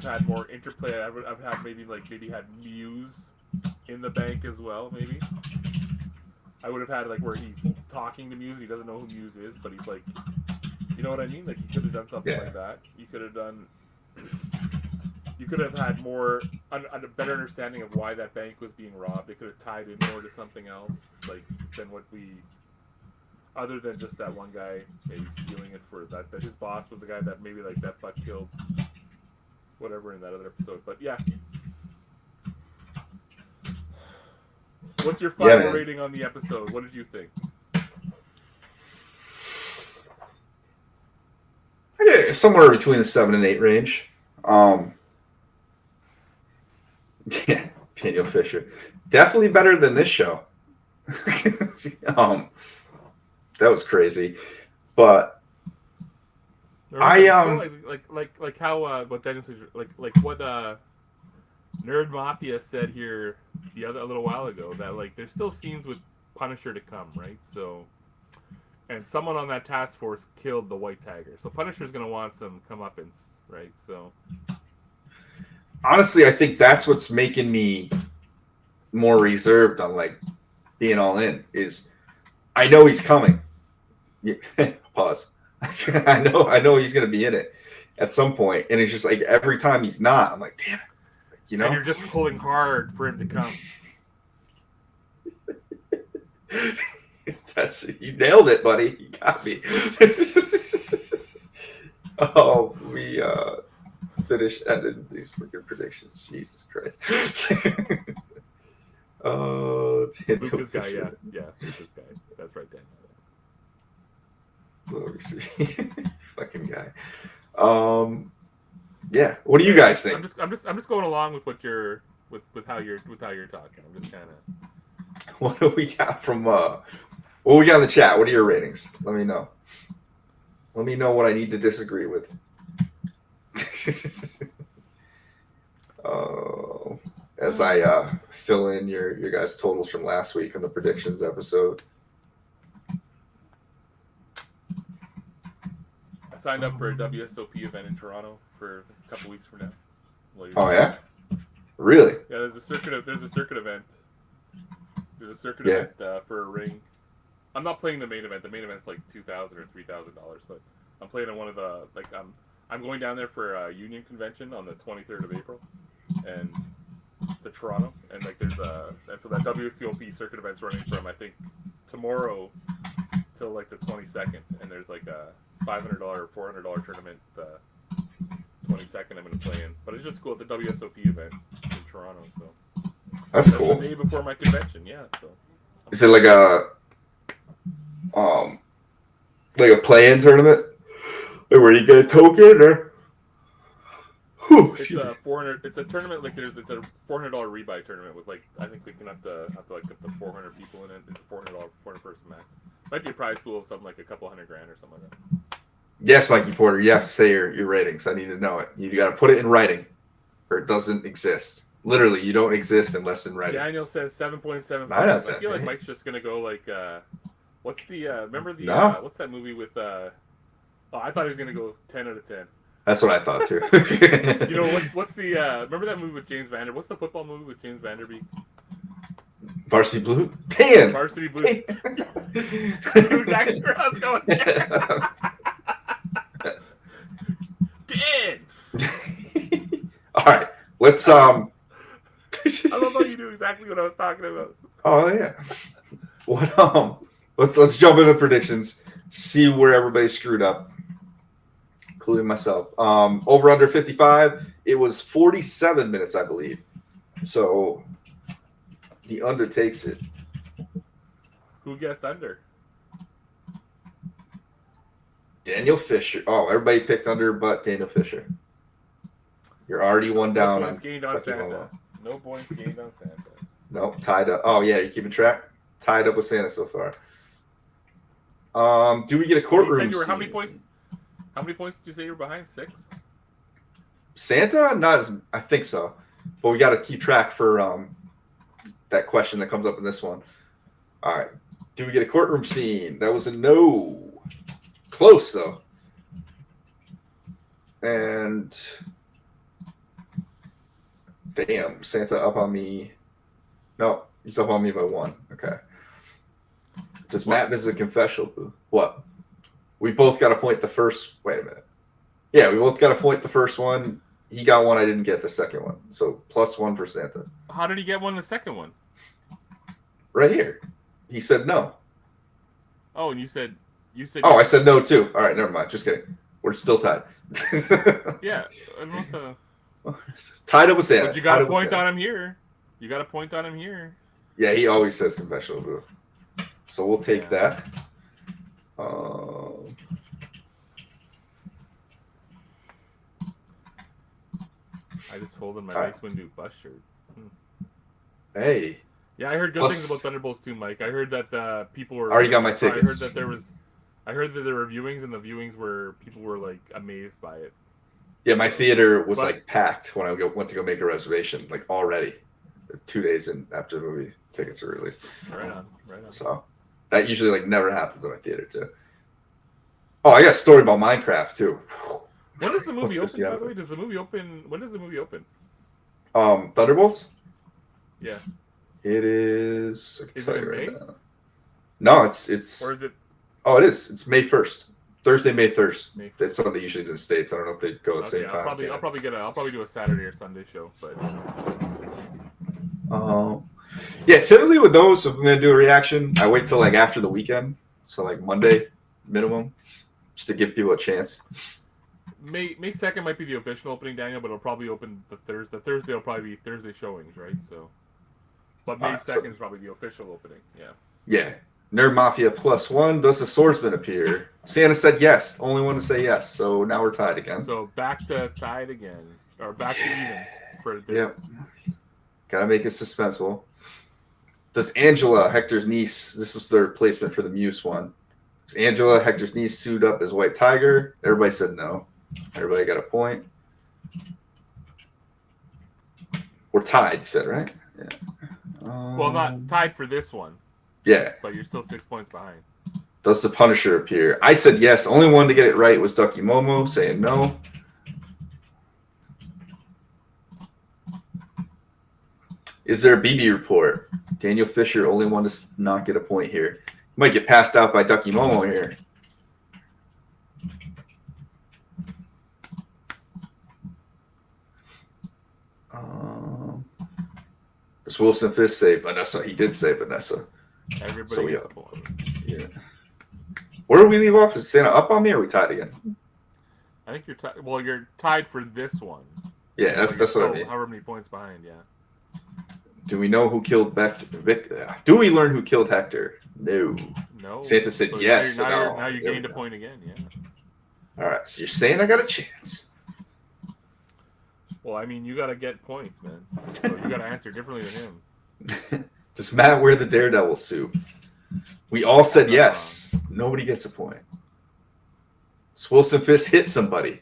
had more interplay. I've had maybe had Muse in the bank as well. Maybe I would have had like where he's talking to Muse and he doesn't know who Muse is, but he's like, you know what I mean? Like, you could have done something like that. You could have had more a better understanding of why that bank was being robbed. It could have tied in more to something else, like than what we. Other than just that one guy maybe stealing it for that his boss was the guy that maybe like that butt killed, whatever in that other episode. But yeah. What's your final rating on the episode? What did you think? Yeah, somewhere between the 7 and 8 range. Yeah, Daniel Fisher, definitely better than this show. That was crazy, but I like how what Daniel like what Nerd Mafia said here a little while ago, that like there's still scenes with Punisher to come, right? So, and someone on that task force killed the White Tiger, so Punisher's gonna want some comeuppance, right? So, honestly, I think that's what's making me more reserved on like being all in. Is I know he's coming. Pause. I know he's gonna be in it at some point, and it's just like every time he's not, I'm like, damn it, you know. And you're just pulling hard for him to come. You nailed it, buddy. You got me. Oh, we finished editing these freaking predictions. Jesus Christ. Oh, Lucas guy, yeah, Lucas guy. That's right, Dan. Let me see. Fucking guy. Yeah. What do you guys think? I'm just going along with what you're with how you're talking. I'm just kind of. What do we got from what we got in the chat? What are your ratings? Let me know. Let me know what I need to disagree with. As I fill in your guys' totals from last week on the predictions episode. I signed up for a WSOP event in Toronto for a couple weeks from now. Oh yeah, really? Yeah, there's a circuit event. There's a circuit event for a ring. I'm not playing the main event. The main event's like $2,000 or $3,000, but I'm playing in one of the I'm going down there for a union convention on the 23rd of April, and to Toronto, and like and so that WSOP circuit event's running from I think tomorrow till like the 22nd, and there's like a $500 or $400 tournament. 22nd I'm going to play in, but it's just cool. It's a WSOP event in Toronto, so that's cool. The day before my convention, yeah. So is it like a play-in tournament, where you get a token, or? It's a 400. It's a tournament it's a $400 rebuy tournament with I think we can have to up to 400 people in it. It's a $400 person max. Might be a prize pool of something like a couple $100,000 or something like that. Yes, Mikey Porter, you have to say your ratings. I need to know it. You got to put it in writing, or it doesn't exist. Literally, you don't exist unless in writing. Daniel says 7.75. 9 out of I 10. feel like Mike's just gonna go like, what's the remember the No. what's that movie with Oh, I thought he was gonna go 10 out of 10. That's what I thought too. You know what's the remember that movie with James Vander? What's the football movie with James Vanderbeek? Varsity Blue? Dan! Varsity Blue. You knew exactly where I was going there. Dan! Alright. Let's I love how you knew exactly what I was talking about. Oh yeah. What let's jump into predictions. See where everybody screwed up. Including myself. Over under 55. It was 47 minutes, I believe. So the under takes it. Who guessed under? Daniel Fisher. Oh, everybody picked under but Daniel Fisher. You're already one down. No points gained on Santa. No points gained on Santa. Nope, tied up. Oh yeah, you keeping track? Tied up with Santa so far. Do we get a courtroom? You were, how many points? How many points did you say you were behind? 6? Santa? Not as I think so. But we got to keep track for that question that comes up in this one. All right. Do we get a courtroom scene? That was a no. Close though. And damn, Santa up on me. No, he's up on me by 1. Okay. Does Matt visit a confessional booth? What? We both got a point the first. Wait a minute. Yeah, we both got a point the first one. He got 1. I didn't get the second one. So +1 for Santa. How did he get 1 the second one? Right here. He said no. Oh, and you said. Oh, I said no too. All right, never mind. Just kidding. We're still tied. Yeah. I don't know tied up with Santa. But you got a point on him here. You got a point on him here. Yeah, he always says confessional booth. So we'll take that. I just folded my Ice Windu bus shirt. Hey. Yeah, I heard good things about Thunderbolts too, Mike. I heard that people were. Already got my tickets. I heard that there were viewings, and the viewings were people were like amazed by it. Yeah, my theater was like packed when I went to go make a reservation, like already 2 days in after the movie tickets were released. Right on. So that usually like never happens in my theater too. Oh, I got a story about Minecraft too. When does the movie open? By the way, does the movie open? When does the movie open? Thunderbolts. Yeah. It is. I can tell you right now. No, it's. Or is it? Oh, it is. It's May 1st. Thursday, May 1st. That's something they usually do in the States. I don't know if they go at the same time. I'll probably do a Saturday or Sunday show, but. Yeah, typically with those, if I'm gonna do a reaction, I wait till like after the weekend, so like Monday minimum, just to give people a chance. May 2nd might be the official opening, Daniel, but it'll probably open the Thursday. Thursday will probably be Thursday showings, right? So, but May 2nd is probably the official opening. Yeah. Yeah. Nerd Mafia +1. Does the swordsman appear? Santa said yes. Only one to say yes. So now we're tied again. So back to tied again, or back to even for this. Yep. Gotta make it suspenseful. Does Angela, Hector's niece, this is the replacement for the Muse one. Is Angela, Hector's niece, sued up as White Tiger? Everybody said no. Everybody got a point. We're tied, you said, right? Yeah. Well, not tied for this one. Yeah. But you're still 6 points behind. Does the Punisher appear? I said yes. Only one to get it right was Ducky Momo saying no. Is there a BB report? Daniel Fisher, only one to not get a point here. Might get passed out by Ducky Momo here. Does Wilson Fisk say Vanessa? He did say Vanessa. Everybody gets a point. Yeah. Where do we leave off? Is Santa up on me or are we tied again? I think you're tied. Well, you're tied for this one. Yeah, that's what I mean. However many points behind, yeah. Do we know who killed Do we learn who killed Hector? No. No. Santa said so yes. Now you gained a point again, yeah. All right, so you're saying I got a chance. Well, I mean, you got to get points, man. So you got to answer differently than him. Does Matt wear the Daredevil suit? We all said yes. Nobody gets a point. Does Wilson Fisk hit somebody?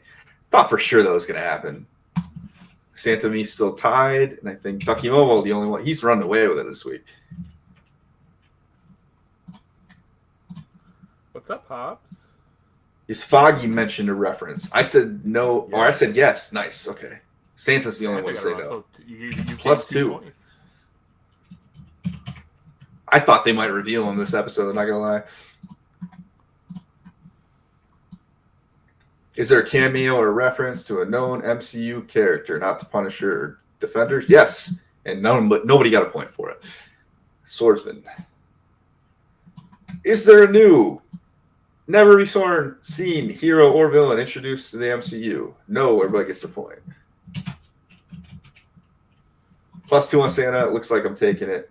Thought for sure that was going to happen. Santa Me's still tied, and I think Ducky Momo the only one. He's run away with it this week. What's up, Pops? Is Foggy mentioned a reference? I said no, or I said yes. Nice. Okay. Santa's the only one to say no. So you Plus 2. Points. I thought they might reveal him this episode. I'm not gonna lie. Is there a cameo or a reference to a known MCU character, not the Punisher or Defenders? Yes, and nobody got a point for it. Swordsman. Is there a new, never before seen hero or villain introduced to the MCU? No, everybody gets the point. Plus 2 on Santa. It looks like I'm taking it.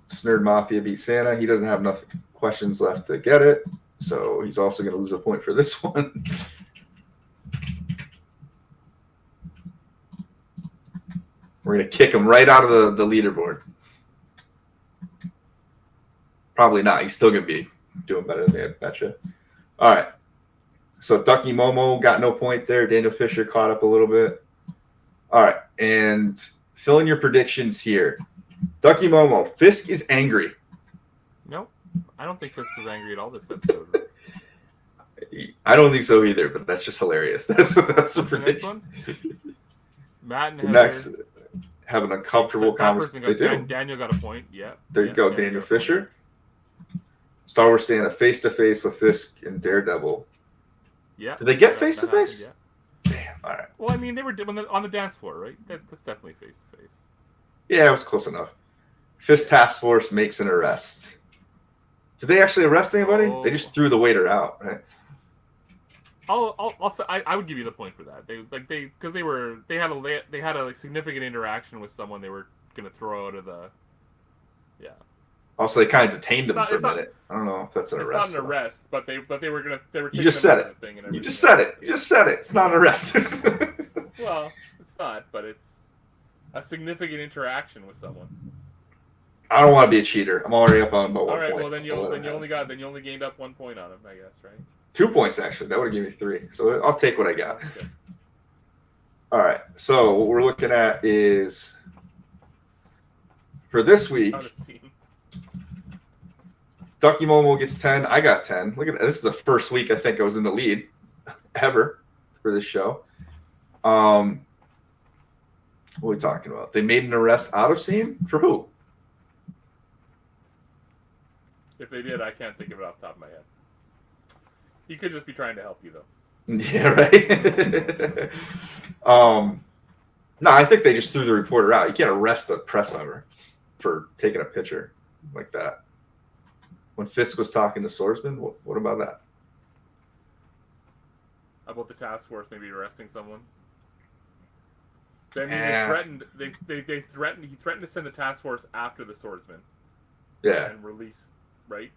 Snurd Mafia beat Santa. He doesn't have enough questions left to get it. So he's also going to lose a point for this one. We're going to kick him right out of the leaderboard. Probably not. He's still going to be doing better than me, I betcha. All right. So Ducky Momo got no point there. Daniel Fisher caught up a little bit. All right. And fill in your predictions here. Ducky Momo, Fisk is angry. Nope. I don't think Fisk was angry at all this episode. I don't think so either, but that's just hilarious. That's the prediction. Next one? Matt and Heather. Next, have an uncomfortable conversation. Daniel got a point. Yeah. There you go, Daniel Fisher. Star Wars Santa face to face with Fisk and Daredevil. Yeah. Did they get face to face? Damn. All right. Well, I mean, they were on the dance floor, right? That's definitely face to face. Yeah, it was close enough. Fisk Task Force makes an arrest. Did they actually arrest anybody? Oh. They just threw the waiter out, right? I would give you the point for that. They had a significant interaction with someone they were gonna throw out of the. Yeah. Also, they kind of detained him for a minute. I don't know if that's an arrest. It's not an arrest, but they were gonna. They were. You just said it. You just said it. You just said it. It's not an arrest. Well, it's not, but it's a significant interaction with someone. I don't want to be a cheater. I'm already up on about 1 point. All right. Well, then you only gained up 1 point on him, I guess, right? 2 points actually. That would have given me 3. So I'll take what I got. Okay. All right. So what we're looking at is for this week. Ducky Momo gets 10. I got 10. Look at that. This is the first week I think I was in the lead ever for this show. What are we talking about? They made an arrest out of scene? For who? If they did, I can't think of it off the top of my head. He could just be trying to help you, though. Yeah, right? No, I think they just threw the reporter out. You can't arrest a press member for taking a picture like that. When Fisk was talking to Swordsman, what about that? About the task force maybe arresting someone? I mean, they threatened. They threatened. He threatened to send the task force after the Swordsman. Yeah. And release, right?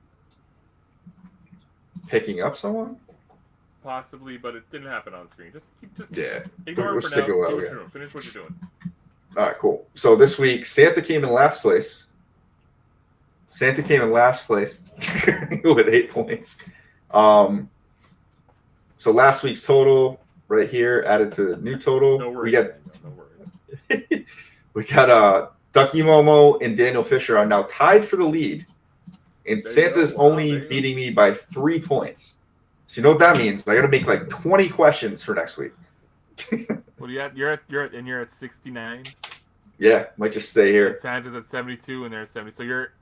Picking up someone? Possibly, but it didn't happen on screen. Just yeah. Ignore it for now. Go through them. Finish what you're doing. All right, cool. So this week, Santa came in last place. Santa came in last place with 8 points. So last week's total right here added to new total. No worries. We got Ducky Momo and Daniel Fisher are now tied for the lead, and Santa's only beating me by 3 points. So you know what that means? I got to make like 20 questions for next week. What are you at? You're at 69. Yeah, might just stay here. And Santa's at 72, and they're at 70. So you're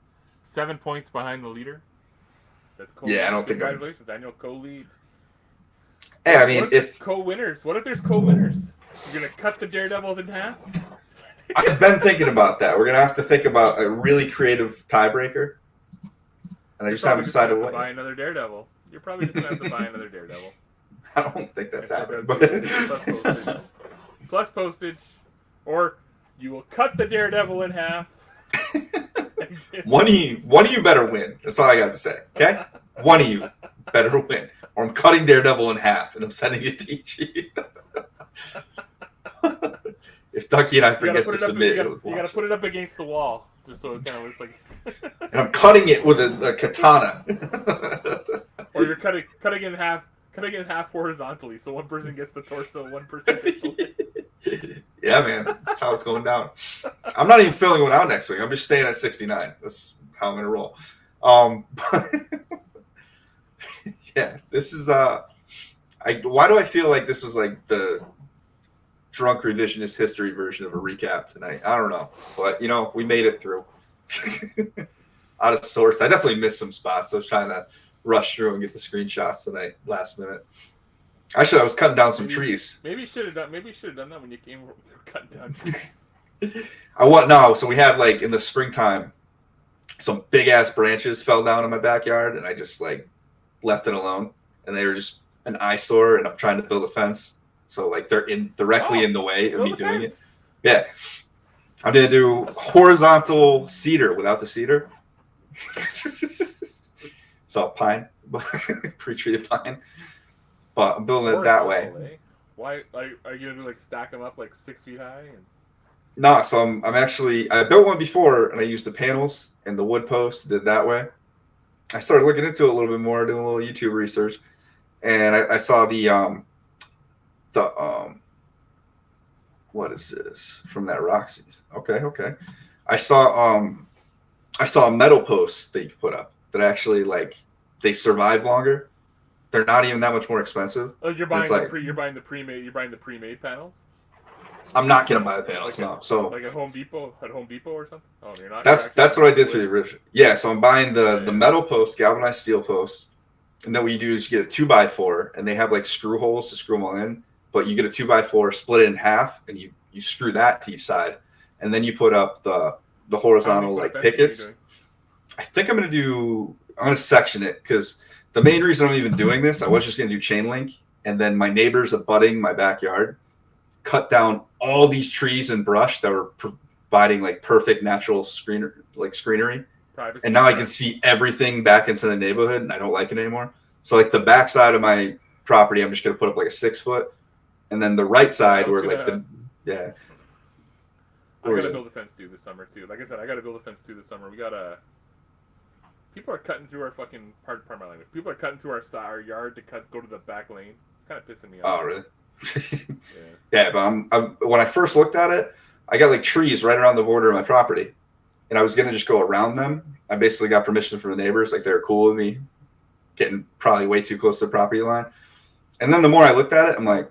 7 points behind the leader. Yeah, I don't think. Congratulations, Daniel, co-lead. Hey, I mean, if co-winners, what if there's co-winners? You're gonna cut the Daredevil in half. I've been thinking about that. We're gonna have to think about a really creative tiebreaker, and I just haven't decided what. Buy another Daredevil. You're probably just gonna have to buy another Daredevil. I don't think that's happening. Plus postage, or you will cut the Daredevil in half. One of you better win. That's all I got to say. Okay, one of you better win, or I'm cutting Daredevil in half and I'm sending it to TG. If Ducky and I forget to submit, you gotta put it up against the wall, just so it kind of looks like. And I'm cutting it with a katana. Or you're cutting it in half, Can I get half horizontally so one person gets the torso, one person gets the legs? Yeah, man, that's how it's going down. I'm not even filling one out next week. I'm just staying at 69. That's how I'm gonna roll. But yeah, this is why do I feel like this is like the drunk revisionist history version of a recap tonight? I don't know, but we made it through. Out of sorts. I definitely missed some spots. I was trying to rush through and get the screenshots tonight, last minute. Actually, I was cutting down some trees. Maybe you should have done that when you came cutting down trees. So we had like in the springtime, some big ass branches fell down in my backyard, and I just like left it alone, and they were just an eyesore. And I'm trying to build a fence, so like they're directly in the way of me doing it. Yeah, I'm gonna do horizontal cedar without the cedar. So pine, pre-treated pine, but I'm building it that way. Why are you gonna do like stack them up like 6 feet high? No, so I built one before and I used the panels and the wood posts, did that way. I started looking into it a little bit more, doing a little YouTube research, and I saw the what is this from that Roxy's? Okay. I saw a metal post that you could put up that actually like they survive longer. They're not even that much more expensive. Oh, you're buying the pre-made panels? I'm not gonna buy the panels, no. So like at Home Depot or something? Oh, you're not. That's what I did for the original. Yeah, so I'm buying the metal post, galvanized steel post, and then what you do is you get a 2x4, and they have like screw holes to screw them all in. But you get a 2x4, split it in half, and you screw that to each side, and then you put up the horizontal like pickets. I think I'm gonna section it because the main reason I'm even doing this, I was just gonna do chain link, and then my neighbors abutting my backyard cut down all these trees and brush that were providing like perfect natural screenery. Privacy, and now I can see everything back into the neighborhood, and I don't like it anymore. So like the back side of my property, I'm just gonna put up like a 6 foot, and then the right side where like I gotta build a fence too this summer too. Like I said, I gotta build a fence too this summer. People are cutting through our fucking part of my language. People are cutting through our yard to go to the back lane. It's kind of pissing me off. Oh really? Yeah, but when I first looked at it, I got like trees right around the border of my property, and I was gonna just go around them. I basically got permission from the neighbors, like they were cool with me getting probably way too close to the property line. And then the more I looked at it, I'm like,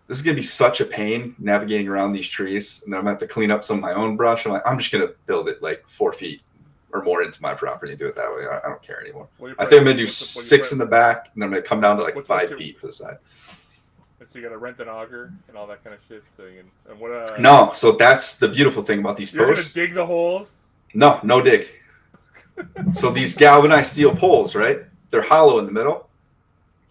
this is gonna be such a pain navigating around these trees, and then I'm gonna have to clean up some of my own brush. I'm like, I'm just gonna build it like 4 feet or more into my property and do it that way. I don't care anymore. I think I'm gonna do 6 in the back, and then I'm gonna come down to like 5 feet for the side. So you got to rent an auger and all that kind of shit. So no, so that's the beautiful thing about these posts. You're gonna dig the holes? No dig. So these galvanized steel poles, right? They're hollow in the middle,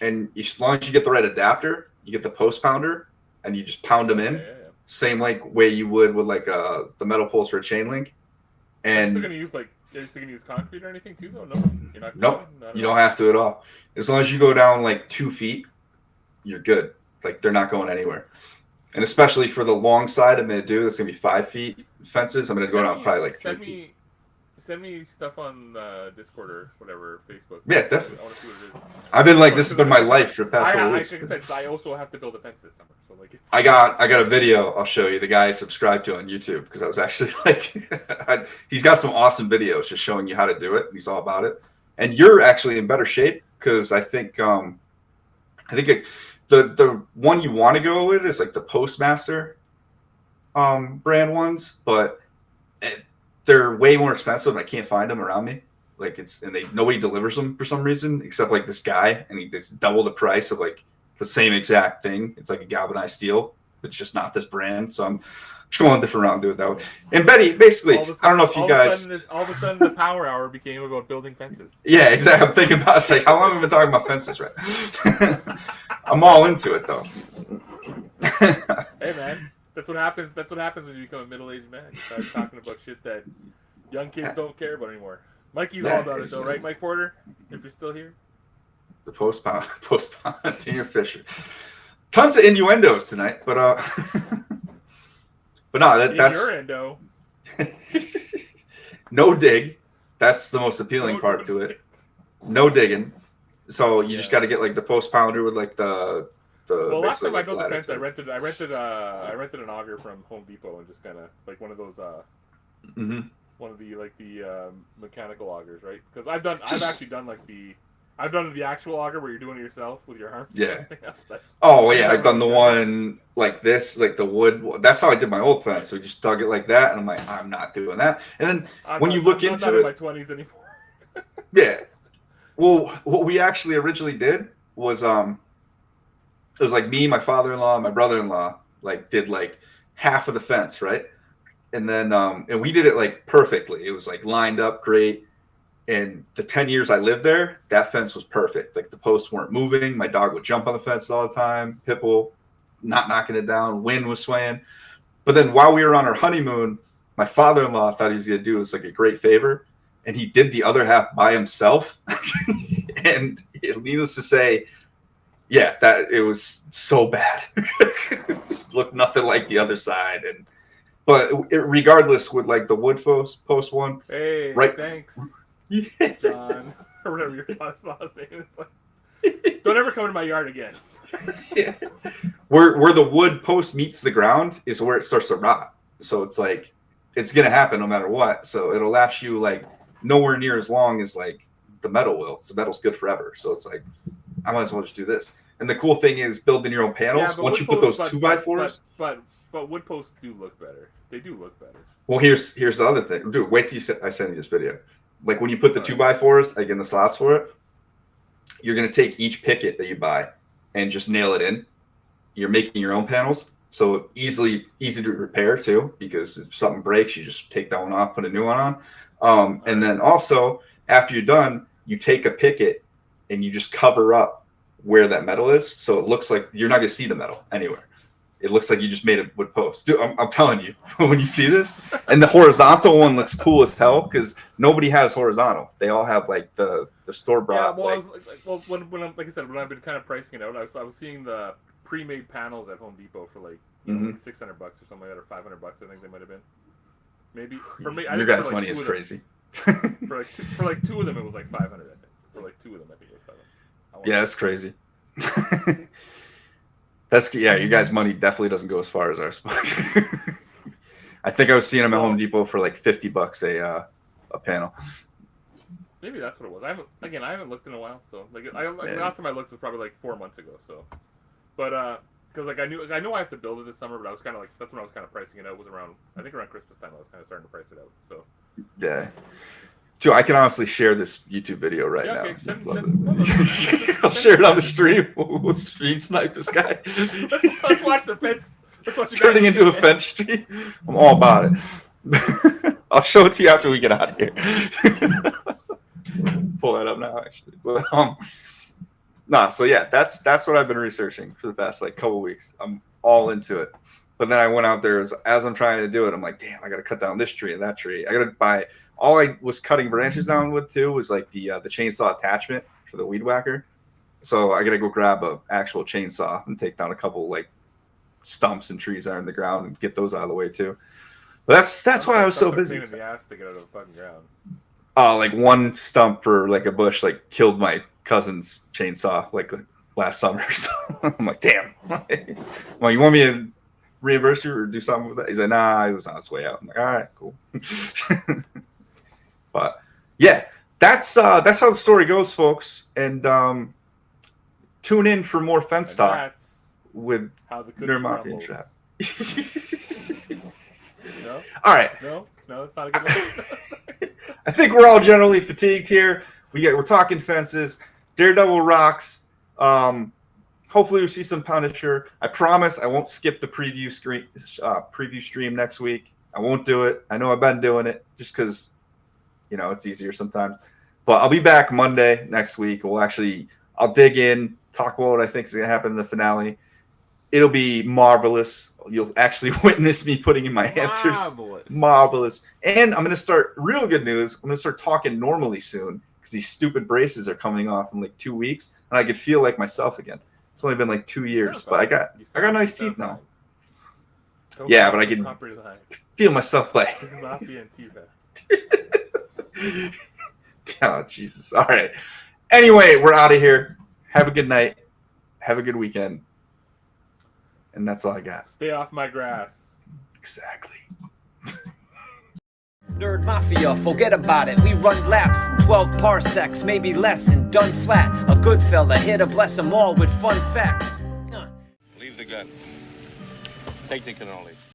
and as long as you get the right adapter, you get the post pounder, and you just pound them in. Yeah. Same like way you would with like the metal poles for a chain link. And you're still gonna use concrete or anything too, though? No, you're not. Nope, you don't have to at all. As long as you go down like 2 feet, you're good. Like they're not going anywhere. And especially for the long side I'm going to do, that's going to be 5 feet fences. I'm going to go down probably like 3 feet. Send me stuff on Discord or whatever, Facebook. Yeah, definitely. I want to see what it is. I've been like, this has been my life for the past couple weeks. I also have to build a fence this summer. So like I got a video I'll show you. The guy I subscribed to on YouTube because I was actually like, he's got some awesome videos just showing you how to do it. He's all about it. And you're actually in better shape because I think the one you want to go with is like the Postmaster brand ones, but they're way more expensive and I can't find them around me. Like nobody delivers them for some reason except like this guy, and it's double the price of like the same exact thing. It's like a galvanized steel. It's just not this brand. So I'm just going a different route and do it that way. And Betty, basically, I don't know if you guys... All of a sudden the power hour became about building fences. Yeah, exactly. I'm thinking about, it's like, how long have we been talking about fences, right? I'm all into it, though. Hey, man. That's what happens when you become a middle-aged man. You start talking about shit that young kids don't care about anymore. Mikey's all about it, though, right, Mike Porter? If you're still here. The post-pound, Senior Fisher. Tons of innuendos tonight, but no, that's your endo. No dig. That's the most appealing part to it. No digging. So you just got to get like the post pounder with like the Well, last basically time I like built a ladder fence, I type. rented an auger from Home Depot and just kind of like one of those Mhm. one of the mechanical augers, right? Because I've actually done I've done the actual auger where you're doing it yourself with your arms. Yeah. And everything else. Oh yeah, I've done the one like this, like the wood. That's how I did my old fence. So we just dug it like that, and I'm like, I'm not doing that. And then when you look I'm into not it, in my 20s anymore. yeah. Well, what we actually originally did was it was like me, my father-in-law, my brother-in-law, like did like half of the fence, right? And then and we did it like perfectly. It was like lined up great. And the 10 years I lived there, that fence was perfect. Like the posts weren't moving. My dog would jump on the fence all the time. Pitbull not knocking it down. Wind was swaying. But then while we were on our honeymoon, my father-in-law thought he was going to do us like a great favor. And he did the other half by himself. And needless to say, yeah, that it was so bad. Looked nothing like the other side. But regardless, with like the wood post one, Hey, right? thanks, Yeah. John, or whatever your last name is. Like, don't ever come into my yard again. Yeah. Where the wood post meets the ground is where it starts to rot. So it's like it's gonna happen no matter what. So it'll last you like nowhere near as long as like the metal will. So metal's good forever. So it's like I might as well just do this. And the cool thing is building your own panels. Yeah, Once you put those 2x4s, but wood posts do look better. They do look better. well, here's the other thing, dude. Wait till I send you this video. Like when you put the 2x4s, like in the slots for it, you're gonna take each picket that you buy and just nail it in. You're making your own panels, so easy to repair too. Because if something breaks, you just take that one off, put a new one on. And then also after you're done, you take a picket and you just cover up where that metal is, so it looks like you're not gonna see the metal anywhere. It looks like you just made a wood post. Dude, I'm telling you, when you see this, and the horizontal one looks cool as hell because nobody has horizontal. They all have like the store bought. Yeah, well, like, when I'm, like I said, when I've been kind of pricing it out, I was seeing the pre-made panels at Home Depot for like, like $600 or something like that, or $500. I think they might have been. Maybe for me, your guys' money is crazy. For like two of them, it was like $500. I think for like two of them, I think it was $500. Yeah, that's crazy. Your guys' money definitely doesn't go as far as ours. I think I was seeing them at Home Depot for like $50 a panel. Maybe that's what it was. I haven't looked in a while. So last time I looked was probably like 4 months ago. So, but because like I know I have to build it this summer, but I was kind of like that's when I was kind of pricing it out. It was around Christmas time. I was kind of starting to price it out. So yeah. Dude, I can honestly share this YouTube video right now. I'll share it on the stream. We'll stream snipe this guy. Let's watch the fence. It's turning into a fence stream. I'm all about it. I'll show it to you after we get out of here. Pull that up now, actually. But so yeah, that's what I've been researching for the past like couple weeks. I'm all into it. But then I went out there as I'm trying to do it. I'm like, damn, I got to cut down this tree and that tree. I got to buy. All I was cutting branches down with too was like the chainsaw attachment for the weed whacker. So I got to go grab a actual chainsaw and take down a couple like stumps and trees that are in the ground and get those out of the way too. But that's why I was so busy. Pain in the ass to get out of the fucking ground. Like one stump or like a bush like killed my cousin's chainsaw like last summer. So I'm like, damn. Well, you want me to reimburse you or do something with that? He's like, nah, it was on its way out. I'm like, all right, cool. But yeah, that's how the story goes, folks. And tune in for more fence talk with Nerd Mafia and Trap. No? All right. No, it's not a good one. I think we're all generally fatigued here. We're talking fences. Daredevil rocks. Hopefully we see some Punisher. I promise I won't skip the preview stream next week. I won't do it. I know I've been doing it just because, it's easier sometimes. But I'll be back Monday next week. I'll dig in, talk about what I think is going to happen in the finale. It'll be marvelous. You'll actually witness me putting in my answers. Marvelous. And I'm going to start, real good news, I'm going to start talking normally soon because these stupid braces are coming off in like 2 weeks, and I could feel like myself again. It's only been like 2 years, but I got nice teeth now. Yeah, but I can feel myself like. Oh, Jesus. All right. Anyway, we're out of here. Have a good night. Have a good weekend. And that's all I got. Stay off my grass. Exactly. Nerd Mafia, forget about it. We run laps in 12 parsecs, maybe less, and done flat. A good fella here to bless them all with fun facts. Leave the gun. Technical knowledge.